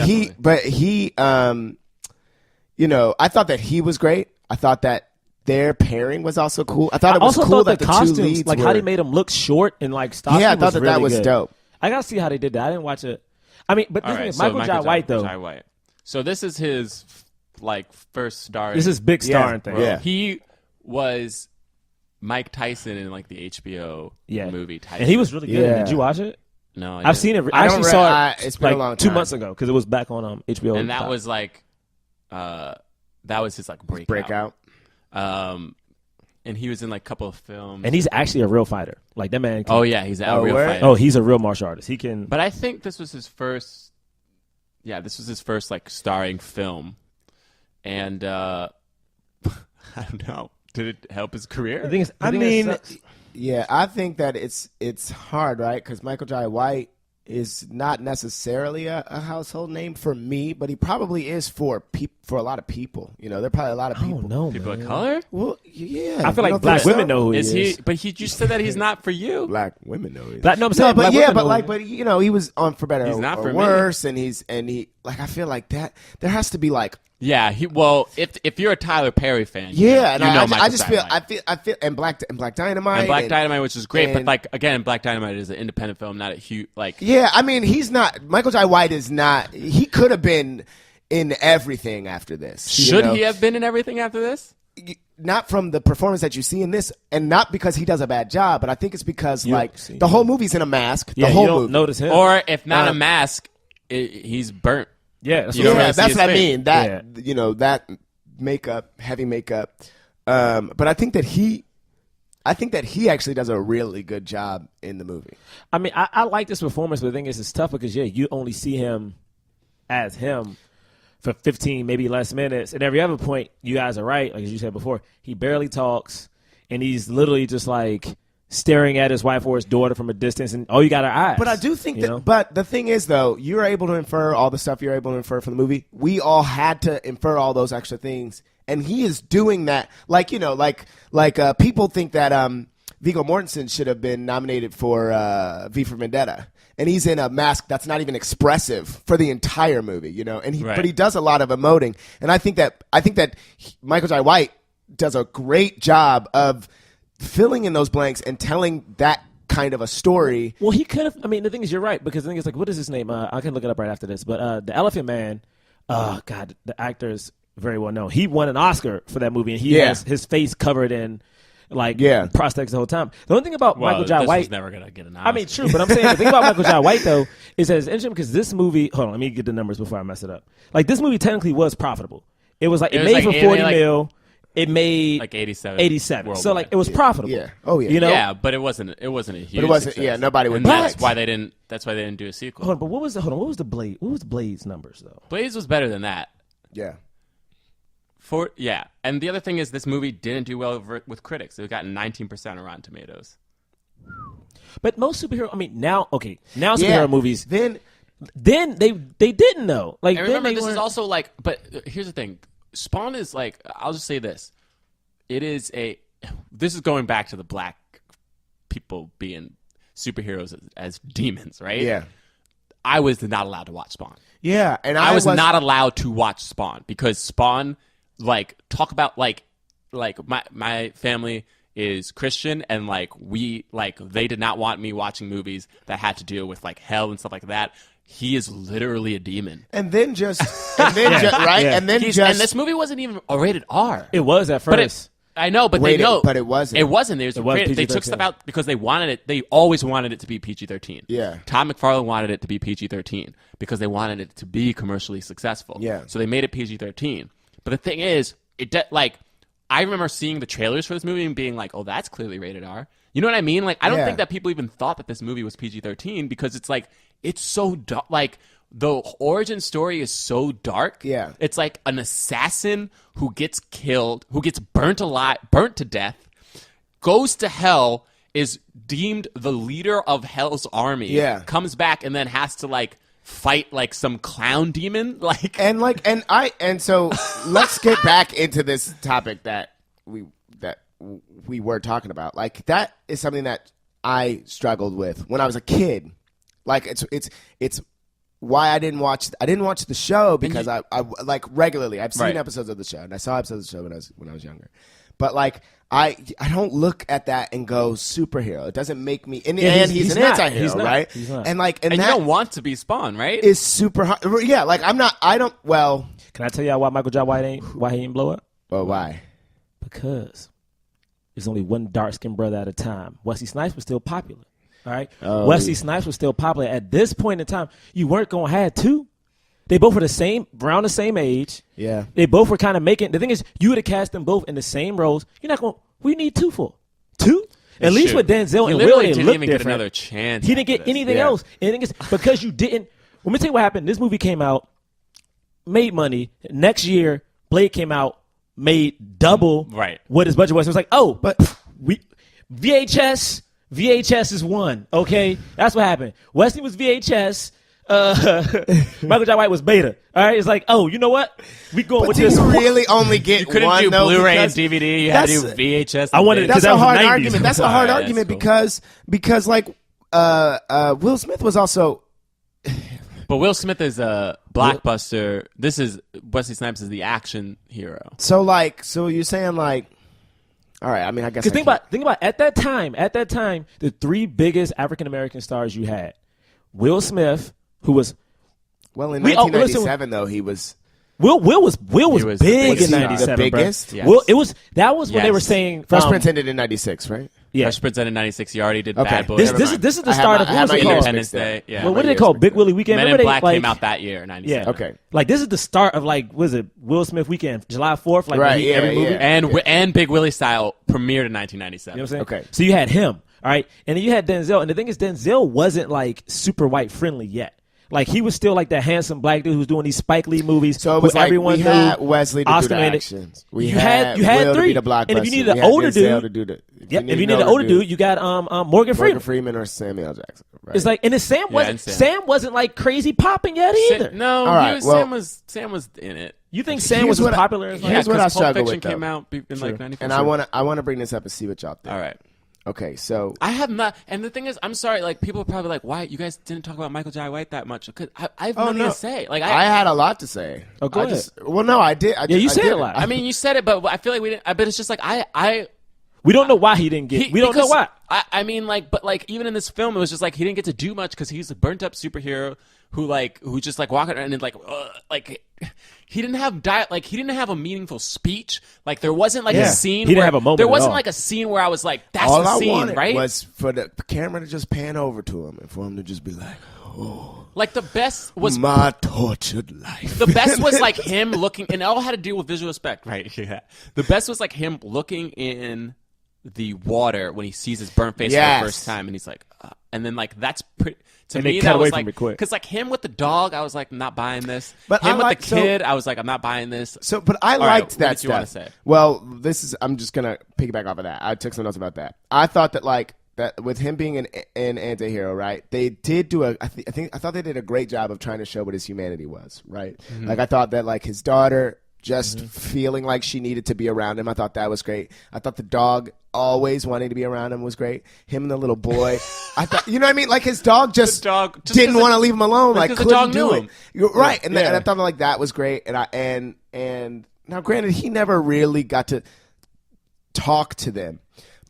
he, you know, I thought that he was great. I thought that their pairing was also cool. I thought it was also cool thought that the the two costumes, leads like were, how they made him look short and like stocky. Yeah, I thought that really was good. dope. I gotta see how they did that. I didn't watch it. I mean, but All this right, is so Michael Jai White though. Jai White. So this is his first starring. This is big starring thing. Yeah. He was Mike Tyson in like the HBO movie Tyson. and he was really good. Yeah. Did you watch it? No, I I've didn't. seen it. I I don't actually re- saw I- it it's been a long 2 time. months ago because it was back on HBO. And that was like, that was his like breakout. And he was in like a couple of films. and he's actually a real fighter. Like that man. Can, oh yeah, he's a real word? fighter. Oh, he's a real martial artist. He can. But I think this was his first. Yeah, this was his first like starring film, and I don't know. Did it help his career? the thing is, I the thing is, mean, yeah, I think that it's hard, right? Because Michael Jai White is not necessarily a household name for me, but he probably is for a lot of people. You know, there are probably a lot of I people. don't know, People man. of color? Well, yeah, I feel you like don't black think women so? know who he Is is. he? But he just said that he's not for you. Black women know. He is. Black, no, I'm saying No, but black yeah, women but know like, who he but you know, he was on For Better He's or, not or for me. Worse, and he like I feel like that there has to be like Yeah. If you're a Tyler Perry fan, yeah, and you know I Michael just Jai feel White. I feel and Black Dynamite and Black Dynamite, which is great, but and- like again, Black Dynamite is an independent film, not a huge like. Yeah, I mean, he's not. Michael Jai White is not. He could have been in everything after this. you Should know? he have been in everything after this? Not from the performance that you see in this, and not because he does a bad job, but I think it's because You like don't see the whole movie's in a mask. Yeah, the whole you don't movie. notice him. Or if not a mask, he's burnt. yeah, that's You what don't I'm really Yeah, see that's his what I face. mean. That you know that makeup, heavy makeup. But I think that I think that he actually does a really good job in the movie. I mean, I like this performance, but the thing is, it's tough because you only see him as him for 15, maybe less minutes. And every other point, you guys are right, like as you said before, he barely talks, and he's literally just like staring at his wife or his daughter from a distance, and you got our eyes. But I do think that. But the thing is, though, you're able to infer all the stuff you're able to infer from the movie. We all had to infer all those extra things, and he is doing that. Like people think that Viggo Mortensen should have been nominated for V for Vendetta. And he's in a mask that's not even expressive for the entire movie, And but he does a lot of emoting, and I think that Michael Jai White does a great job of filling in those blanks and telling that kind of a story. Well, he could have. I mean, the thing is, you're right, because the thing is, like, what is his name? I can look it up right after this. But the Elephant Man, God, the actor is very well known. He won an Oscar for that movie, and he has his face covered in prosthetics the whole time. The only thing about Michael Jai White was never gonna get an Oscar. I mean, true, but I'm saying the thing about Michael Jai White though is that it's interesting because this movie. Hold on, let me get the numbers before I mess it up. Like this movie technically was profitable. It was made for 40 mil. It made like 87. 87. Worldwide. So like it was profitable. Yeah. Oh yeah. Yeah, but it wasn't a huge. But it wasn't. Success. Yeah, nobody would. And that's why they didn't. That's why they didn't do a sequel. Hold on, but what was the Blade? What was Blade's numbers though? Blaze was better than that. Yeah. And the other thing is this movie didn't do well with critics. It got 19% on Rotten Tomatoes. But most superhero, I mean, now superhero movies. Then they didn't know. Like, and remember, this is also like. But here's the thing: Spawn is like. I'll just say this: this is going back to the black people being superheroes as demons, right? Yeah. I was not allowed to watch Spawn. Yeah, and I was not allowed to watch Spawn because Spawn. Like talk about like my family is Christian and they did not want me watching movies that had to deal with like hell and stuff like that. He is literally a demon. And then right? Yeah. And this movie wasn't even a rated R. It was at first. But it wasn't. It wasn't. They took stuff out because they wanted it. They always wanted it to be PG-13. Yeah. Tom McFarlane wanted it to be PG-13 because they wanted it to be commercially successful. Yeah. So they made it PG-13. But the thing is, I remember seeing the trailers for this movie and being like, "Oh, that's clearly rated R." You know what I mean? Like, I don't think that people even thought that this movie was PG-13 because it's like it's so dark. Like the origin story is so dark. Yeah, it's like an assassin who gets killed, who gets burnt to death, goes to hell, is deemed the leader of Hell's army. Yeah, comes back and then has to fight like some clown demon so let's get back into this topic that we were talking about. Like that is something that I struggled with when I was a kid. Like it's why I didn't watch the show because I like regularly I've seen episodes of the show and I saw episodes of the show when I was younger. But like I don't look at that and go superhero. It doesn't make me and he's an anti-hero, right? He's not. And you don't want to be Spawn, right? Is super hard. Yeah, like I'm not Can I tell y'all why Michael Jai White why he didn't blow up? Well, why? Because there's only one dark-skinned brother at a time. Wesley Snipes was still popular. All right? Wesley Snipes was still popular. At this point in time, you weren't going to have two. They both were around the same age. Yeah. They both were kind of making. The thing is, you would have cast them both in the same roles. You're not going. We need two for two. At least with Denzel and Will, they didn't look even different. Get another chance. He didn't get anything else. And the thing is, because you didn't. Let me tell you what happened. This movie came out, made money. Next year, Blade came out, made double what his budget was. It was like, but VHS is one. Okay, that's what happened. Wesley was VHS. Michael Jai White was beta. All right, it's like, you know what? We going with this. You really only get you couldn't one, do though, Blu-ray and DVD. You had to do VHS. I wanted. That's a hard argument. That's a hard argument because like Will Smith was also. But Will Smith is a blockbuster. This is Wesley Snipes is the action hero. So you're saying like. All right, I mean, I guess. Because think about at that time, the three biggest African American stars you had, Will Smith, who was in 1997 though he was. Will was big in 97. The biggest. Yes. Will, that was when they were saying Fresh Prince ended in 96, right? Yeah. Fresh Prince in 96. He already did Okay. Bad Boys. This is the I have start my- of I what have was my it years called? Independence mixed up. Day. Yeah. What did My they call years Big Willie Weekend? Men in Remember Black they, came out that year, 97. Yeah. Okay. Like this is the start of like was it Will Smith Weekend, July 4th, like Right, when he, yeah, every movie. yeah. And Big Willie Style premiered in 1997. You know what I'm saying? Okay. So you had him, all right, and then you had Denzel, and the thing is, Denzel wasn't like super white friendly yet. Like he was still like that handsome black dude who was doing these Spike Lee movies. So it was who like everyone we knew, had Wesley to do the Oscar-nominated. actions. We You had Will three. to be the blockbuster. And if you needed We an had older Denzel dude, to do the. Yep. If you needed an older dude, you got Morgan Freeman. Morgan Freeman or Samuel Jackson. Right. It's like, and then Sam wasn't. and Sam. Sam wasn't like crazy popping yet either. No, All right, Sam was in it. You think Sam Here's was as what I- popular as like? here's what 'cause I Pulp struggle Fiction with, though. came out in like 94. and I want to bring this up and see what y'all think. All right. Okay, so I have not, and the thing is, I'm sorry. Like people are probably like, "Why you guys didn't talk about Michael Jai White that much?" Because I have nothing to say. Like I had a lot to say. Oh, go ahead. Well, no, I did. you said did a lot. I mean, you said it, but I feel like we didn't. But it's just like We don't know why he didn't get. We don't know because why. I mean, like, but like even in this film, it was just like he didn't get to do much because he's a burnt up superhero who just like walking around and like he didn't have he didn't have a meaningful speech. Like there wasn't like a scene. He didn't where, have a moment There at wasn't all. like a scene where I was like, "That's all the I scene," wanted right? was for the camera to just pan over to him and for him to just be like, Like the best was "My tortured life." The best was like him looking, and it all had to do with visual effect, right? Yeah. The best was like him looking in the water when he sees his burnt face for Yes. the first time, and he's like, and then like that's pretty. To And they me, cut that away was from like it quick. because like him with the dog, I was like, I'm not buying this. But him I with like- the so- kid, I was like, I'm not buying this. So, but I All right, liked what that did you wanna stuff. say? Well, I'm just gonna piggyback off of that. I took some notes about that. I thought that like that with him being an antihero, right? They did do I thought they did a great job of trying to show what his humanity was, right? Mm-hmm. Like I thought that like his daughter just feeling like she needed to be around him. I thought that was great. I thought the dog always wanting to be around him was great. Him and the little boy. I thought, you know what I mean? Like his dog just, dog- just didn't 'cause want to the- leave him alone. Like because the couldn't dog do knew it. him. You're right. And, Yeah. and I thought like that was great. And now granted, he never really got to talk to them.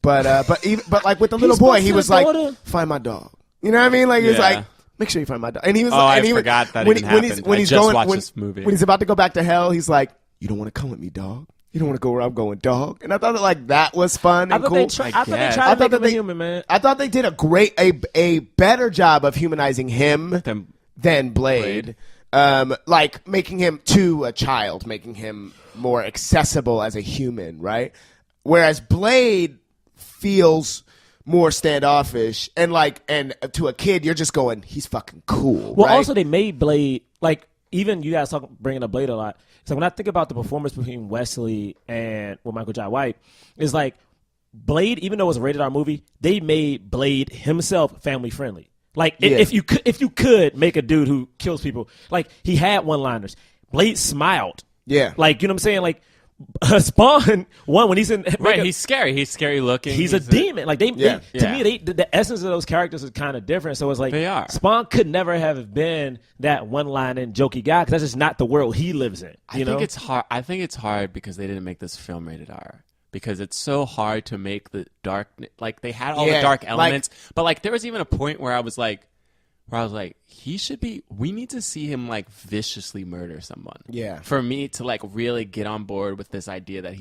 But like with the little boy, spoke he to was the like, daughter? find my dog. You know what I mean? Like he was Yeah. like, make sure you find my dog. And he was Oh, like, I and he was- forgot that when even when he's happened. when I he's just going watched when, this movie. when he's about to go back to hell, he's like, you don't want to come with me, dog. You don't want to go where I'm going, dog. And I thought that like that was fun I and thought cool. they tried guess. to I make thought that him a human, man. I thought they did a better job of humanizing him than Blade. Like making him to a child, making him more accessible as a human, right? Whereas Blade feels more standoffish and to a kid, you're just going, he's fucking cool. Well, right? also they made Blade like even you guys bringing up Blade a lot. So when I think about the performance between Wesley and Michael Jai White, is like Blade, even though it was a rated R movie, they made Blade himself family friendly. Like if you could make a dude who kills people, like he had one-liners. Blade smiled. Yeah. Like, you know what I'm saying? Like Spawn when he's in Right, he's scary. He's scary looking. He's a demon. Like to Yeah. me, the essence of those characters is kind of different. So it's like They are. Spawn could never have been that one-line jokey guy because that's just not the world he lives in. I think it's hard. I think it's hard because they didn't make this film rated R. Because it's so hard to make the dark, like they had all the dark elements, but like there was even a point where I was like, we need to see him like viciously murder someone. Yeah. For me to like really get on board with this idea that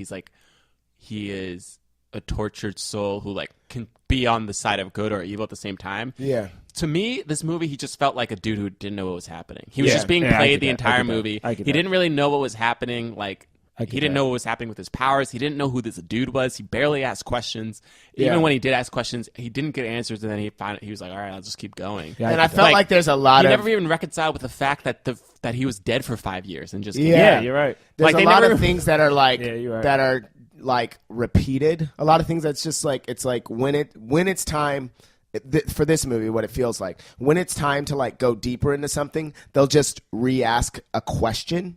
he is a tortured soul who like can be on the side of good or evil at the same time. Yeah. To me, this movie, he just felt like a dude who didn't know what was happening. He was Yeah. just being Yeah, I played get the that. I entire get that. movie. I get He that. didn't really know what was happening. Like, I he get didn't that. know what was happening with his powers. He didn't know who this dude was. He barely asked questions. Yeah. Even when he did ask questions, he didn't get answers, and then he was like, all right, I'll just keep going. Yeah, And I felt like there's a lot he of never even reconciled with the fact that he was dead for 5 years and just Yeah, you're right. There's Like, a they lot never- of things that are like Yeah, you're right. that are like repeated. A lot of things that's just like it's like when it's time for this movie, what it feels like when it's time to like go deeper into something, they'll just re-ask a question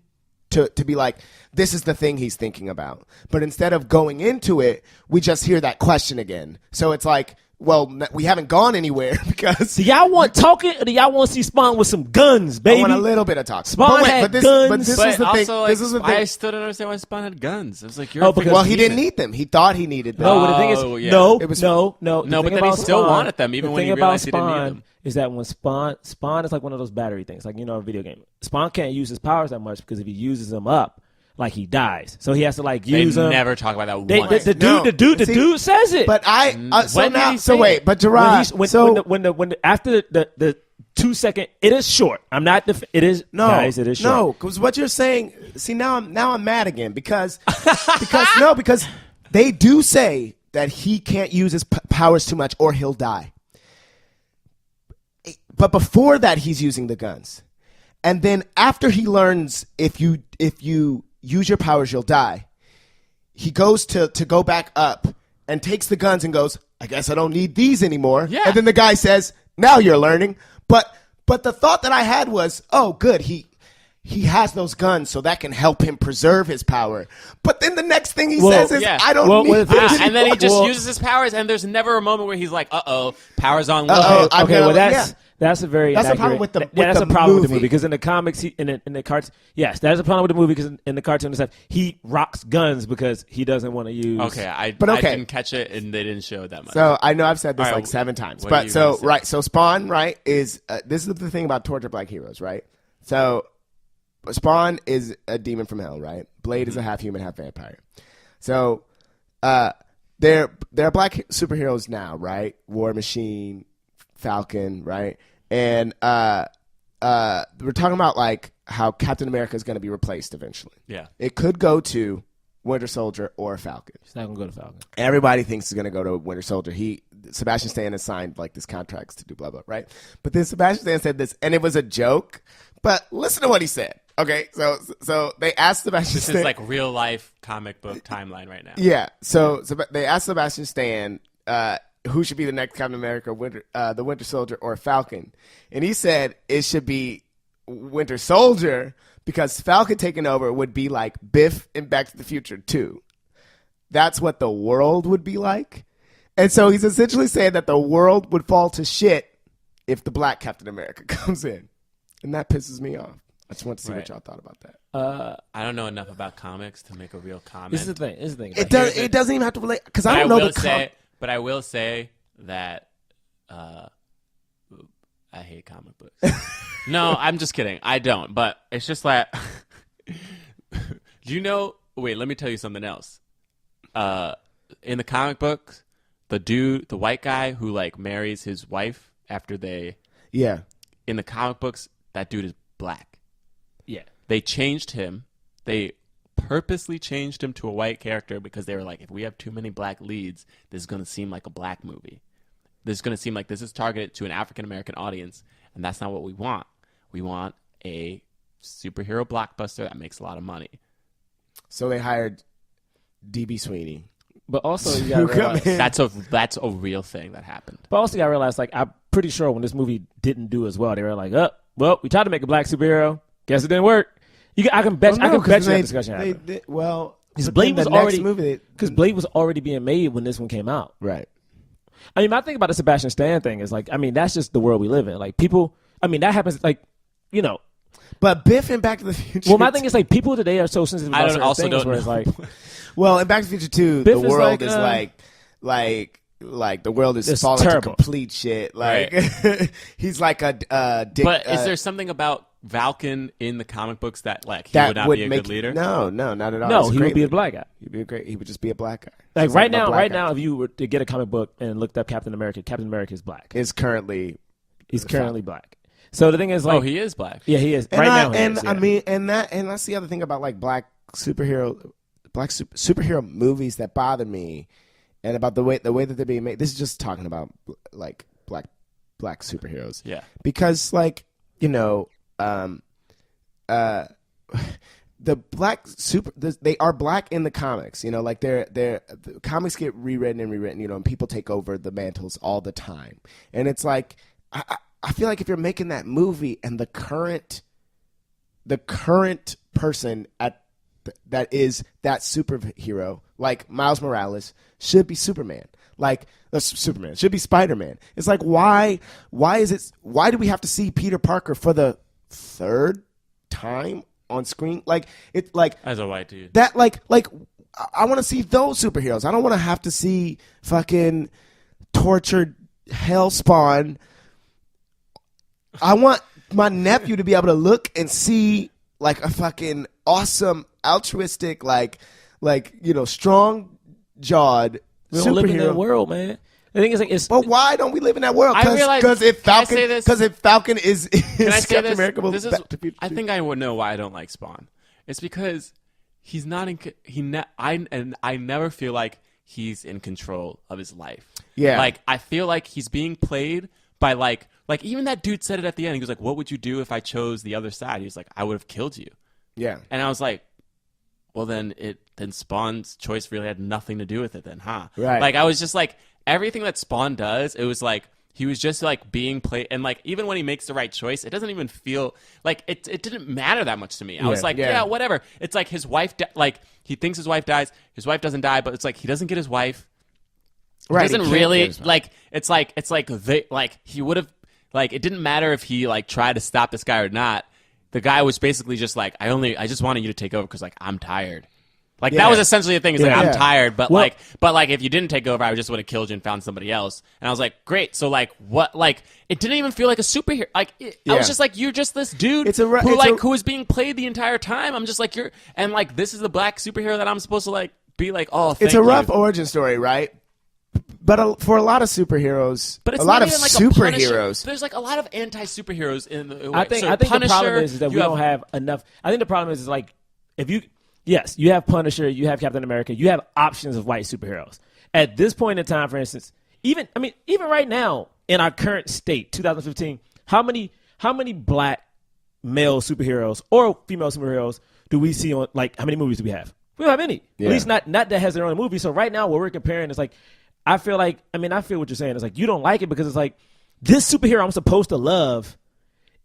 to be like, this is the thing he's thinking about. But instead of going into it, we just hear that question again. So it's like, well, we haven't gone anywhere because Do y'all want talking or do y'all want to see Spawn with some guns, I baby? want a little bit of talk. Spawn had but this guns. was But the also, thing. like, This is the thing. I still don't understand why Spawn had guns. It was like, you're Oh, a because- Well, he didn't demon. need them. He thought he needed them. No, but the thing Oh, is, yeah. no. It was- The No, thing but then he about still Spawn- wanted them, even the when he thing about realized he didn't need Spawn them. is that when Spawn is like one of those battery things, like a video game. Spawn can't use his powers that much because if he uses them up, like he dies. So he has to like They use them. never talk about that They, once. the No. dude See, says it. But When did he say it? but Jerah, After the 2 second, it is short. I'm not. It is guys. It is short. No, because what you're saying. See, now I'm mad again because because they do say that he can't use his powers too much or he'll die. But before that, he's using the guns, and then after he learns if you use your powers, you'll die. He goes to go back up and takes the guns and goes, I guess I don't need these anymore. Yeah. And then the guy says, now you're learning. But the thought that I had was, oh, good, he has those guns, so that can help him preserve his power. But then the next thing he says is, yeah. I don't need this and then he just anymore. uses his powers, and there's never a moment where he's like, "Uh-oh, powers on low." Uh-oh. I'm Okay, gonna- well that's yeah. a very That's the inaccurate- problem with the- yeah, with that's the a problem with the movie. movie because in the comics, in the cartoon, yes, that is a problem with the movie because in the cartoon and stuff, he rocks guns because he doesn't want to use. Okay, I okay. didn't catch it, and they didn't show it that much. So I know I've said this All right, like 7 times, what are but you so gonna say? right, so Spawn, right, is this is the thing about torture black heroes, right? So Spawn is a demon from hell, right? Blade is a half human, half vampire. So there are black superheroes now, right? War Machine, Falcon, right? And we're talking about like how Captain America is going to be replaced eventually. Yeah. It could go to Winter Soldier or Falcon. It's not gonna go to Falcon. Everybody thinks it's going to go to Winter Soldier. Sebastian Stan has signed like this contracts to do blah blah, right? But then Sebastian Stan said this, and it was a joke. But listen to what he said. Okay, so they asked Sebastian This Stan. is like real life comic book timeline right now. Yeah. So they asked Sebastian Stan who should be the next Captain America, the Winter Soldier or Falcon, and he said it should be Winter Soldier because Falcon taking over would be like Biff in Back to the Future 2. That's what the world would be like. And so he's essentially saying that the world would fall to shit if the black Captain America comes in. And that pisses me off. I just want to see what y'all thought about that. I don't know enough about comics to make a real comment. This is the thing. This is the thing. It doesn't even have to relate because I But don't know the But I will say that I hate comic books. No, I'm just kidding. I don't. But it's just like, do you know? Wait, let me tell you something else. In the comic books, the white guy who like marries his wife after they, Yeah. in the comic books, that dude is black. Yeah. They changed him. They purposely changed him to a white character because they were like, if we have too many black leads, this is going to seem like a black movie. This is going to seem like this is targeted to an African-American audience, and that's not what we want. We want a superhero blockbuster that makes a lot of money. So they hired D.B. Sweeney. But also you gotta realize, That's a real thing that happened. but also you gotta realize, like, I'm pretty sure when this movie didn't do as well, they were like, well, we tried to make a black superhero. Guess it didn't work. I can bet you that discussion happened. Because Blade was already being made when this one came out. Right. I mean, my thing about the Sebastian Stan thing is like, I mean, that's just the world we live in. Like people, I mean, that happens like, you know. But Biff in Back to the Future. Well, my thing is like people today are so sensitive about certain things where it's like, well, in Back to the Future 2, Biff the is world like, is like the world is it's falling terrible. to complete shit. Like he's like a dick. But is there something about Falcon in the comic books that like he that would not would be a make good leader? No, not at all. no, He's a he great would be a leader. black guy. He would just be a black guy. Like He's right a black guy. now, if you were to get a comic book and looked up Captain America is black. Is currently He's currently black. So the thing is, like, he is black. Yeah, he is. And right I, now, he and is, I yeah. mean, and that's the other thing about like superhero movies that bother me, and about the way that they're being made. This is just talking about like black superheroes. Yeah. Because like the black they are black in the comics. You know, like the comics get rewritten, you know, and people take over the mantles all the time, and it's like I feel like if you're making that movie and the current person that is that superhero, like Miles Morales, should be Superman. Like Superman should be Spider-Man. It's like why do we have to see Peter Parker for the third time on screen? Like it like As a white dude. that like I want to see those superheroes. I don't want to have to see fucking tortured Hellspawn. I want my nephew to be able to look and see like a fucking awesome, altruistic, like strong jawed We don't live in that superhero. world, man. The thing is, like, it's But why don't we live in that world? I realize- Because if can I say this? Falcon is Can I say Captain this? America, This is, Back to the Future I 2. think I would know why I don't like Spawn. It's because he's not in. I never feel like he's in control of his life. Yeah. Like I feel like he's being played by like even that dude said it at the end. He was like, "What would you do if I chose the other side?" He was like, "I would have killed you." Yeah. And I was like, well, then Spawn's choice really had nothing to do with it then, huh? Right. Like, I was just like, everything that Spawn does, it was like, he was just like being played. And like, even when he makes the right choice, it doesn't even feel like it didn't matter that much to me. I was like, yeah, whatever. It's like his wife, he thinks his wife dies. His wife doesn't die, but it's like, he doesn't get his wife. Right. It doesn't really, like, it's like he would have, like, it didn't matter if he like tried to stop this guy or not. The guy was basically just like, I just wanted you to take over because like I'm tired. Like that was essentially the thing. It's like I'm tired, but like if you didn't take over, I just would have killed you and found somebody else. And I was like, great. So like what? Like it didn't even feel like a superhero. Like I was just like, you're just this dude who was being played the entire time. I'm just like and like this is the black superhero that I'm supposed to like be like. Oh, thank it's a rough you. origin story, right? But for a lot of superheroes, But it's a lot not of even like superheroes. There's like a lot of anti-superheroes in the. I think Punisher, the problem is that we don't have enough. I think the problem is like if you have Punisher, you have Captain America, you have options of white superheroes. At this point in time, for instance, even right now in our current state, 2015, how many black male superheroes or female superheroes do we see on like how many movies do we have? We don't have any. Yeah. At least not that has their own movie. So right now what we're comparing is like I feel what you're saying. It's like you don't like it because it's like this superhero I'm supposed to love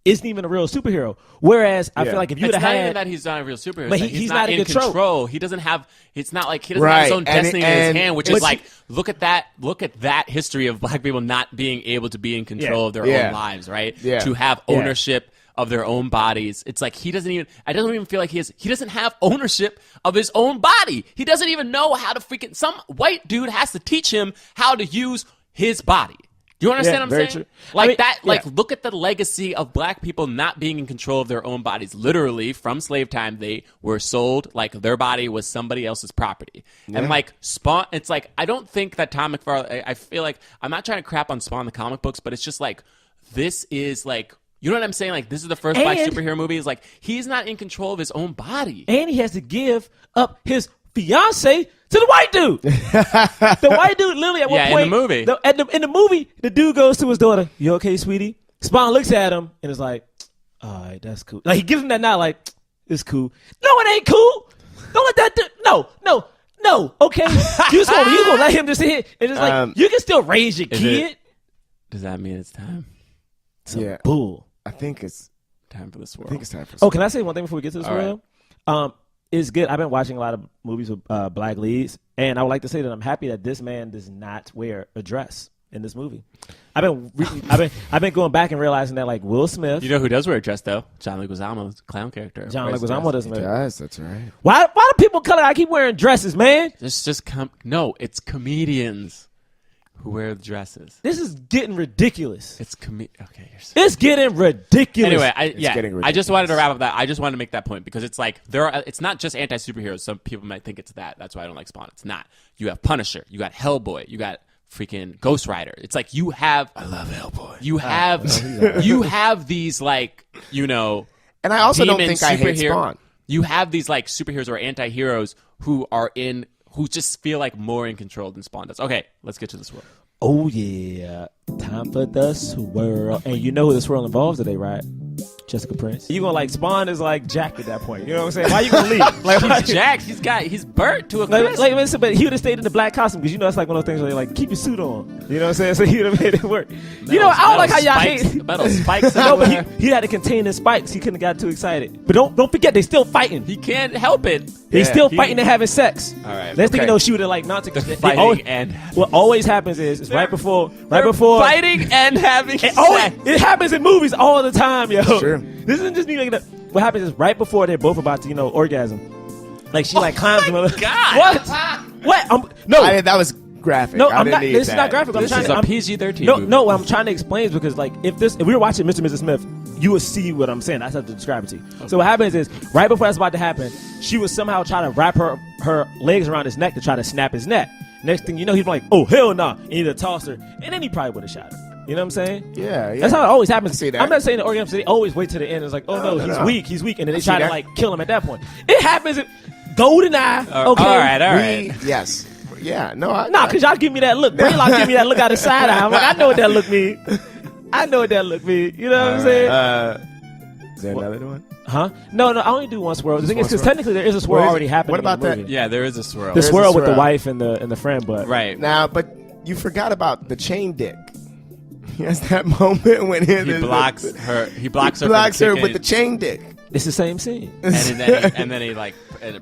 isn't even a real superhero. Whereas I feel like if you would have not had even that he's not a real superhero, but it's that he's not in control. He doesn't have. It's not like he doesn't have his own destiny in his hand, which is like look at that history of black people not being able to be in control of their own lives, right? Yeah. To have ownership of their own bodies. It's like I don't even feel like he doesn't have ownership of his own body. He doesn't even know how to some white dude has to teach him how to use his body. Do you understand what I'm saying? True. Look at the legacy of black people not being in control of their own bodies. Literally, from slave time, they were sold like their body was somebody else's property. Yeah. And like Spawn, it's like, I don't think that Tom McFarlane, I feel like, I'm not trying to crap on Spawn the comic books, but it's just like, this is like, you know what I'm saying? Like, this is the first black superhero movie. Is like, he's not in control of his own body. And he has to give up his fiance to the white dude. The white dude literally at one point in the movie. In the movie, the dude goes to his daughter, "You okay, sweetie?" Spawn looks at him and is like, "All right, that's cool." Like he gives him that nod, like, "It's cool." No, it ain't cool. Don't let that dude. No. Okay, you gonna let him just hit and just like you can still raise your kid. Does that mean it's time? Bull. I think it's time for the swirl. I think it's time for. Oh, can I say one thing before we get to the swirl? Right. It's good. I've been watching a lot of movies with black leads, and I would like to say that I'm happy that this man does not wear a dress in this movie. I've been going back and realizing that like Will Smith. You know who does wear a dress though? John Leguizamo's clown character. John Leguizamo doesn't wear. Yes, that's right. Why do people color? I keep wearing dresses, man. It's comedians who wear the dresses. This is getting ridiculous. It's okay. It's getting ridiculous. Anyway, getting ridiculous. I just wanted to wrap up that. I just wanted to make that point because it's like it's not just anti-superheroes. Some people might think it's that. That's why I don't like Spawn. It's not. You have Punisher. You got Hellboy. You got freaking Ghost Rider. It's like you have. I love Hellboy. You have these like and I also don't think I hate Spawn. You have these like superheroes or anti-heroes who just feel like more in control than Spawn does. Okay, let's get to the swirl. Oh yeah, time for the swirl. And you know who the swirl involves today, right? Jessica Prince. You gonna like Spawn is like Jack at that point. You know what I'm saying? Why you gonna leave? Like he's Jack. He's burnt to a crisp. Like listen, but he would have stayed in the black costume because that's like one of those things where they like keep your suit on. You know what I'm saying? So he would have made it work. I don't like how y'all hate metal spikes. No, but he had to contain his spikes. He couldn't have got too excited. But don't forget, they still fighting. He can't help it. They still fighting and having sex. All right. Next thing you know, she would have like not to fighting and what always happens is it's right before fighting and having sex. It happens in movies all the time, yo. Sure. This isn't just me making up. What happens is right before they're both about to orgasm. Like she like climbs him. God. What? No. That was graphic. No, I I'm didn't not. need This is that. not graphic. I'm This trying is to, a I'm- PG-13 No, movie. no. What I'm trying to explain is because like if we were watching Mr. and Mrs. Smith, you would see what I'm saying. That's how to describe it to you. So what happens is right before that's about to happen, she was somehow trying to wrap her legs around his neck to try to snap his neck. Next thing you know, he's like, "Oh hell no!" Nah. And he'd have tossed her, and then he probably would have shot her. You know what I'm saying? Yeah. That's how it always happens. I see that. I'm not saying the Oregon they always wait to the end. It's like, oh no, he's weak, and then they see try to that. like kill him at that point. It happens. GoldenEye. All Okay. right. Yes. Yeah. No. Nah, because y'all give me that look. Braylock give me that look out the side eye. I'm like, I know what that look mean. I know what that look mean. You know what I'm saying? Is there another one? Huh? No, I only do one swirl. The thing is, one because swirl? technically there is a swirl What is it? already happening. What about in the that? movie. Yeah, there is a swirl. The There's a swirl with the swirl. wife and the friend, but Right. Now, but you forgot about the chain dick. He has that moment when He blocks her. He blocks her. blocks from her kicking with the chain dick. it's the same scene. and then he like.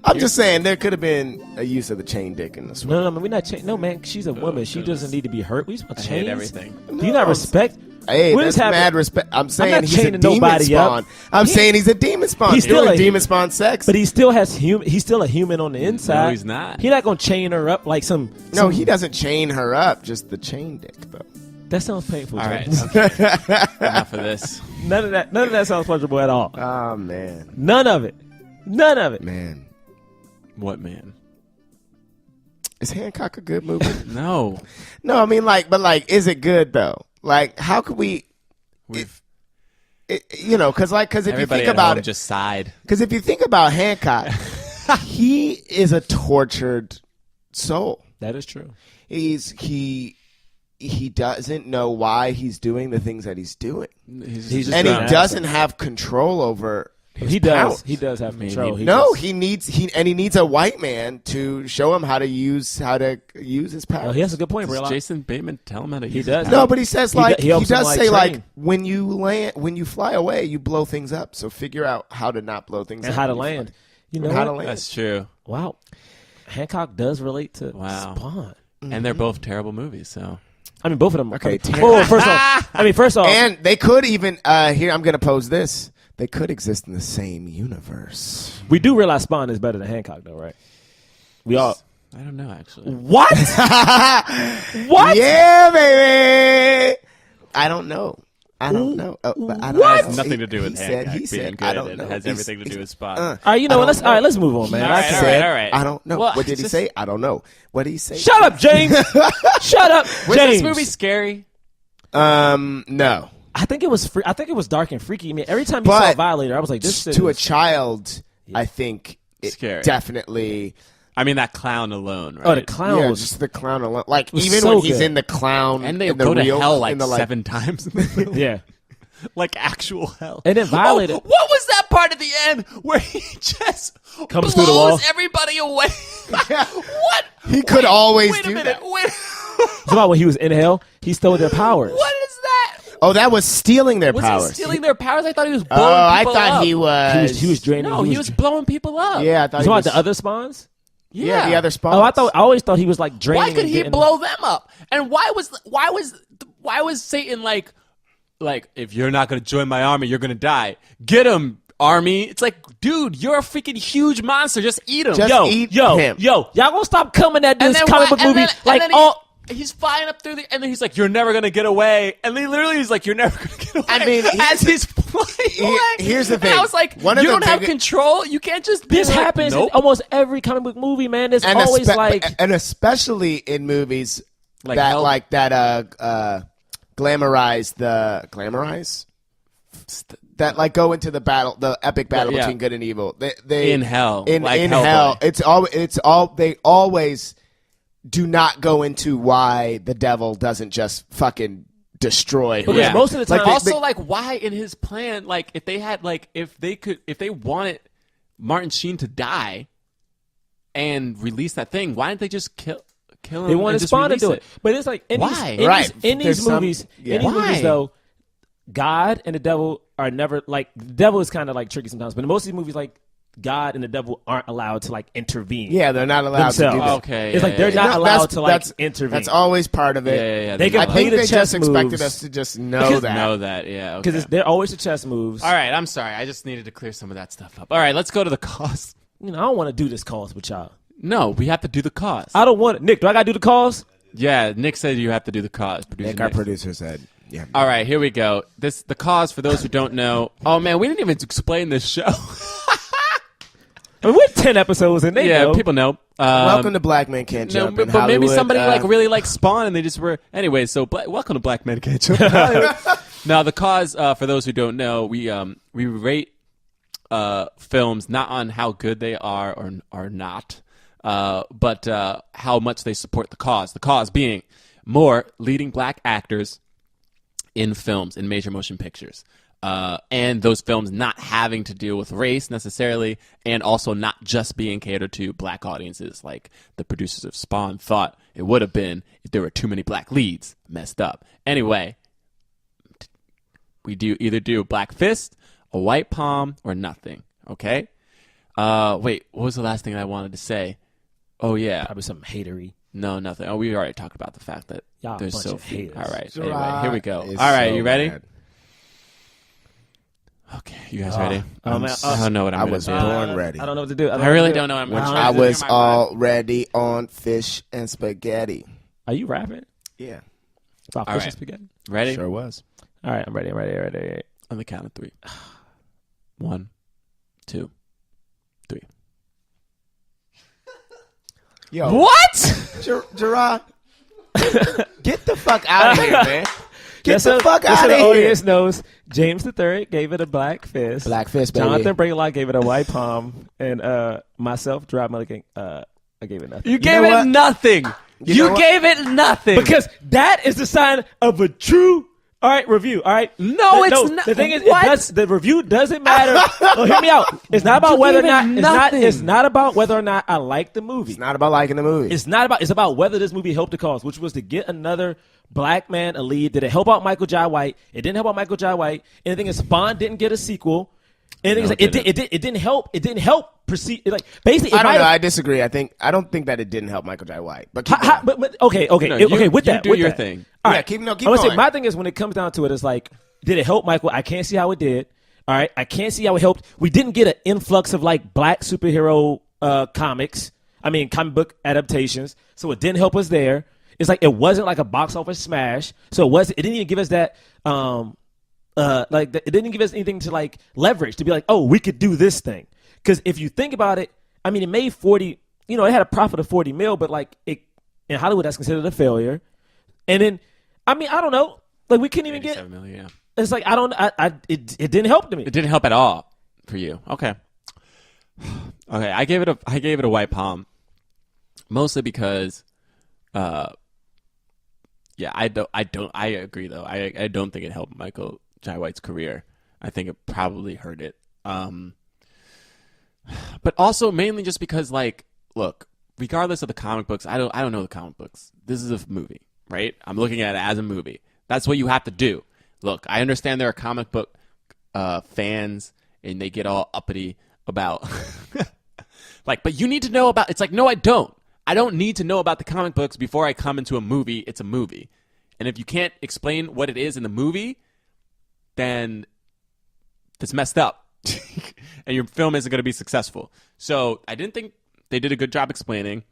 I'm just saying there could have been a use of the chain dick in this one. No, we're not. No, man, she's a woman. She doesn't need to be hurt. We about I chains. hate everything. Do you not respect? Hey, What that's is happening? mad respect. I'm saying not he's a chaining demon nobody up. spawn. I'm saying he's a demon spawn. He's still Doing a- demon spawn sex. But he still has He's still a human on the inside. No, he's not. He's not gonna chain her up like some. No, he doesn't chain her up. Just the chain dick, though. That sounds painful. All right. James. Okay. Enough of this. None of that sounds pleasurable at all. Oh man, None of it. man. What man? Is Hancock a good movie? No. No, I mean is it good though? Like, how could we? We've Because if you everybody think at about home it, just sighed. because if you think about Hancock, he is a tortured soul. That is true. He doesn't know why he's doing the things that he's doing, He's just and he an doesn't have control over. His He does. powers. He does have control. He needs a white man to show him how to use his powers. Oh, he has a good point, Does Braylock. Jason Bateman tell him how to He use does. his No, power? but he says He like do- he, he helps him, does like, say like train. when you fly away, you blow things up. So figure out how to not blow things And up. how to when you land. fly. You know How to what? land. That's true. Wow. Hancock does relate to Wow. Spawn. And they're both terrible movies. So I mean, both of them. Okay, First off, And they could even here. I'm going to pose this. They could exist in the same universe. we do realize Spawn is better than Hancock, though, right? We all. I don't know actually. What? What? Yeah, baby. I don't know. But I don't What? know. It has nothing to do with he Hancock said, being said, good. I don't It know. has everything to do with Spawn. All right, you know what? Let's move on, man. All I right, can't- all Said, right, all right. I don't know. Well, What did he just- say? I don't know. What did he say? Shut up, James. Shut up, Was James. this movie scary? No. I think it was. I think it was dark and freaky. I mean, every time you saw But Violator, I was like, "This shit To a is- child, I think it Scary. definitely. I mean that clown alone, right? Oh, the clown Yeah, was. just the clown alone. Like was even so when he's good. in the clown and they in the go to real, hell like in the, 7 times. In the film. Yeah. Like actual hell. And then Violator- Oh, what was that part at the end where he just Comes blows through the wall? everybody away? What? He could always wait do a minute. that. Wait. It's about when he was in hell, he stole their powers. What is that? Oh, that was stealing their Was powers. he stealing their powers? I thought he was blowing Oh, I people thought up. he was. He was draining. No, he was blowing people up. Yeah, I thought You he talking was. about the other spawns? Yeah, the other spawns. Oh, I always thought he was like draining. Why could and he getting- blow them up? And why was Satan like if you're not gonna join my army, you're gonna die. Get him, army. It's like, dude, you're a freaking huge monster. Just eat him. Just eat him. Y'all gonna stop coming at this comic book movie like he's flying up through and then he's like, you're never gonna get away. And then literally he's like, you're never gonna get away. I mean, as he's flying away. here's the And thing. I was like, One of you the don't have big- control. You can't just be This like, happens nope. in almost every comic book movie, man. There's and always and especially in movies Like that Hell- glamorize that like go into the battle, the epic battle Yeah. between good and evil. They In hell, in like hell. Hellboy. They always do not go into why the devil doesn't just fucking destroy. Because whoever. most of the time- Like, Also, like, why in his plan, like, if they had, like, if they wanted Martin Sheen to die and release that thing, why didn't they just kill him? They wanted and just Spawn to release do it. But it's like in Why? these, Right. in There's these some- movies, yeah. in these Why? movies though, God and the devil are never like the devil is kind of like tricky sometimes. But in most of these movies, like God and the devil aren't allowed to like intervene. yeah, they're not allowed themselves. to do that. Okay, It's yeah, like they're yeah, not No, allowed that's- to like that's- intervene. That's always part of it. Yeah. They can I play think the they chess just expected moves. us to just know that. know that, yeah. Okay. because they're always the chess moves. All right, I'm sorry. I just needed to clear some of that stuff up. All right, let's go to the cause. You know, I don't want to do this calls with y'all. No, we have to do the cause. I don't want it. Nick, do I gotta do the calls? Yeah, Nick said you have to do the cause. Nick, our producer, said, yeah. All right, here we go. The cause, for those who don't know. Oh, man, we didn't even explain this show. I mean, we're 10 episodes and they know. People know. Welcome to Black Men Can't Jump in but maybe Hollywood. somebody really likes Spawn and they just were. Anyway, so welcome to Black Men Can't Jump in Hollywood. Now, the cause, for those who don't know, we rate films not on how good they are or are not, but how much they support the cause. The cause being more leading black actors in films, in major motion pictures. And those films not having to deal with race necessarily, and also not just being catered to black audiences like the producers of Spawn thought it would have been if there were too many black leads. Messed up. Anyway, we either do a black fist, a white palm, or nothing. Okay? Wait, what was the last thing I wanted to say? Oh, yeah. Probably something hatery. No, nothing. Oh, we already talked about the fact that Y'all there's bunch so of few. haters. All right. Jerah Anyway, here we go. is All right, so you ready? bad. Okay, you guys ready? Oh, man. I don't know what I'm I going was to do. born ready. I don't know what to do. I really don't know what I'm When going to do. I was already on fish and spaghetti. Are you rapping? Yeah. About All fish right. and spaghetti? Ready? Sure was. All right, I'm ready. On the count of 3. 1, 2, 3. Yo. What? Jerah, get the fuck out of here, man. Get Just the fuck just out so of the here. audience knows, James III gave it a black fist. Black fist, baby. Jonathan Braylock gave it a white palm. And myself, Jerah Milligan, I gave it nothing. You gave know it what? nothing. You You know what? gave it nothing. Because that is the sign of a true, all right, review. All right. No, it's not. The thing is, What? the review doesn't matter. No, hear me out. It's not about You whether or gave it not nothing. it's not about whether or not I like the movie. It's not about liking the movie. It's about whether this movie helped the cause, which was to get another black man a lead. Did it help out Michael Jai White? It didn't help out Michael Jai White. And the thing is, Spawn didn't get a sequel. And the thing is, it didn't help. It didn't help proceed. Like basically, I don't know. I disagree. I don't think that it didn't help Michael Jai White. But keep going. but okay. No, Okay. With you that, do with your that. thing. All Yeah, right. keep I want to going. say my thing is when it comes down to it, it's like, did it help Michael? I can't see how it did. All right, I can't see how it helped. We didn't get an influx of like black superhero comics. I mean, comic book adaptations. So it didn't help us there. It's like it wasn't like a box office smash. So it didn't even give us that. It didn't give us anything to like leverage to be like, oh, we could do this thing. Because if you think about it, I mean, it made 40. You know, it had a profit of 40 mil, but like it in Hollywood, that's considered a failure. And then, I mean, I don't know. Like we couldn't even get. 87 million, yeah. It's like it didn't help to me. It didn't help at all for you. Okay. Okay, I gave it a white palm. Mostly because I agree though. I don't think it helped Michael Jai White's career. I think it probably hurt it. But also mainly just because like, look, regardless of the comic books, I don't know the comic books. This is a movie, right? I'm looking at it as a movie. That's what you have to do. Look, I understand there are comic book fans and they get all uppity about like, but you need to know about. It's like, no, I don't. I don't need to know about the comic books before I come into a movie. It's a movie, and if you can't explain what it is in the movie, then that's messed up, and your film isn't going to be successful. So I didn't think they did a good job explaining.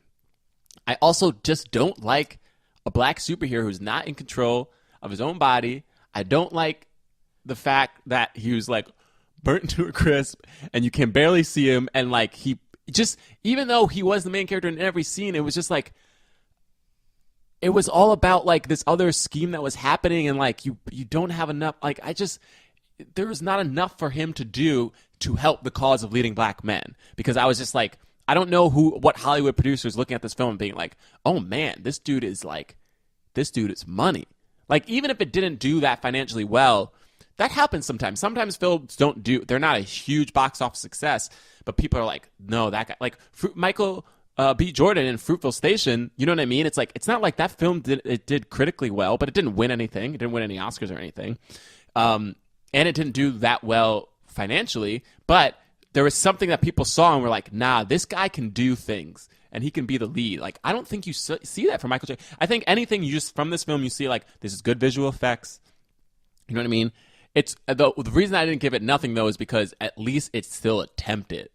I also just don't like a black superhero who's not in control of his own body. I don't like the fact that he was like burnt to a crisp and you can barely see him, and like he just, even though he was the main character in every scene, it was just like it was all about like this other scheme that was happening, and like you don't have enough, like there was not enough for him to do to help the cause of leading black men, because I was just like, I don't know what Hollywood producers looking at this film and being like, oh man, this dude is money. Like, even if it didn't do that financially well, that happens sometimes. Sometimes films they're not a huge box office success, but people are like, no, that guy, like Michael B. Jordan in Fruitvale Station, you know what I mean? It's like, it's not like that film did critically well, but it didn't win anything. It didn't win any Oscars or anything. And it didn't do that well financially, but there was something that people saw and were like, nah, this guy can do things and he can be the lead. Like, I don't think you see that from Michael J. I think anything you just, from this film, you see like, this is good visual effects. You know what I mean? It's the reason I didn't give it nothing though is because at least it still attempted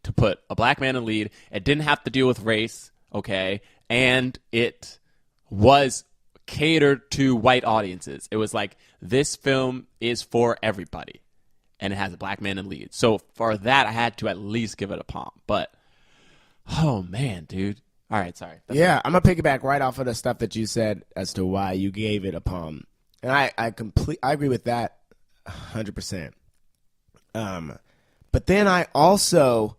to put a black man in lead. It didn't have to deal with race, okay? And it was catered to white audiences. It was like, this film is for everybody, and it has a black man in lead. So for that, I had to at least give it a palm. But, oh man, dude. All right, sorry. Yeah, I'm gonna piggyback right off of the stuff that you said as to why you gave it a palm, and I agree with that 100%. But then I also,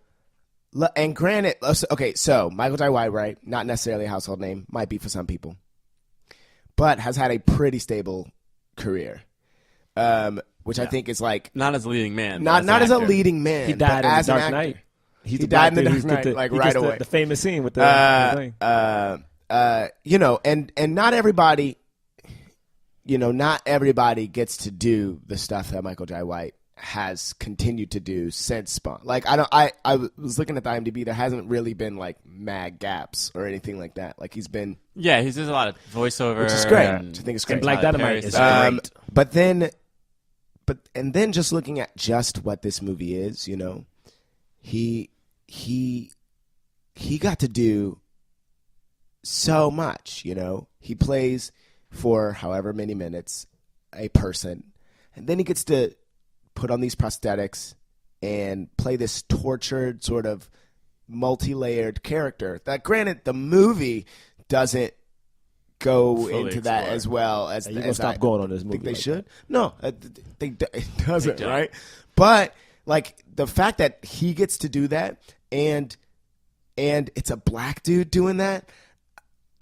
and granted, okay, so Michael Jai White, right? Not necessarily a household name, might be for some people, but has had a pretty stable career, which I think is like not as a leading man, not as a leading man. He died in as the an Dark actor. Knight. He died in the Dark Knight, like right away. The famous scene with the thing. You know, and not everybody, not everybody gets to do the stuff that Michael Jai White has continued to do since Spawn. Like I was looking at the IMDb. There hasn't really been like mad gaps or anything like that. Like he's been, yeah, he's does a lot of voiceover, which is great. and Which I think is great. And Black Dynamite is great. But then just looking at just what this movie is, he got to do so much. He plays for however many minutes a person, and then he gets to put on these prosthetics and play this tortured sort of multi-layered character that, granted, the movie doesn't go Fully into that explore. as well as You're going to stop going on this movie. think they like should. No, it doesn't, They don't. right? But like the fact that he gets to do that, and it's a black dude doing that,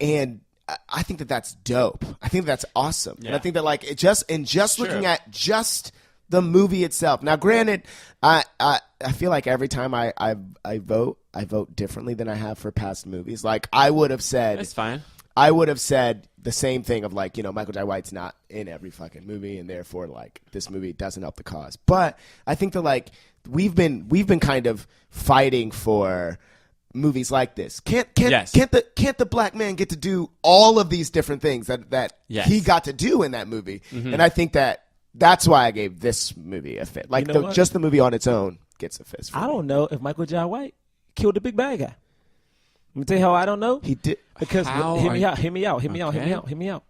and I think that that's dope. I think that's awesome, and I think that like looking at just the movie itself. Now, granted, I feel like every time I vote differently than I have for past movies. Like I would have said, That's fine. I would have said the same thing of like, Michael Jai White's not in every fucking movie, and therefore like this movie doesn't help the cause. But I think that like we've been kind of fighting for movies like this. Can't the black man get to do all of these different things that Yes. he got to do in that movie? And I think that's why I gave this movie a fit. Like just the movie on its own gets a fist. I don't know if Michael Jai White killed the big bad guy. Let me tell you how I don't know. He did. Because How hear are me you- out. Okay. Hear me out.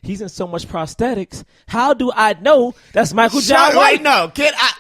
He's in so much prosthetics. How do I know that's Michael Jai White? No,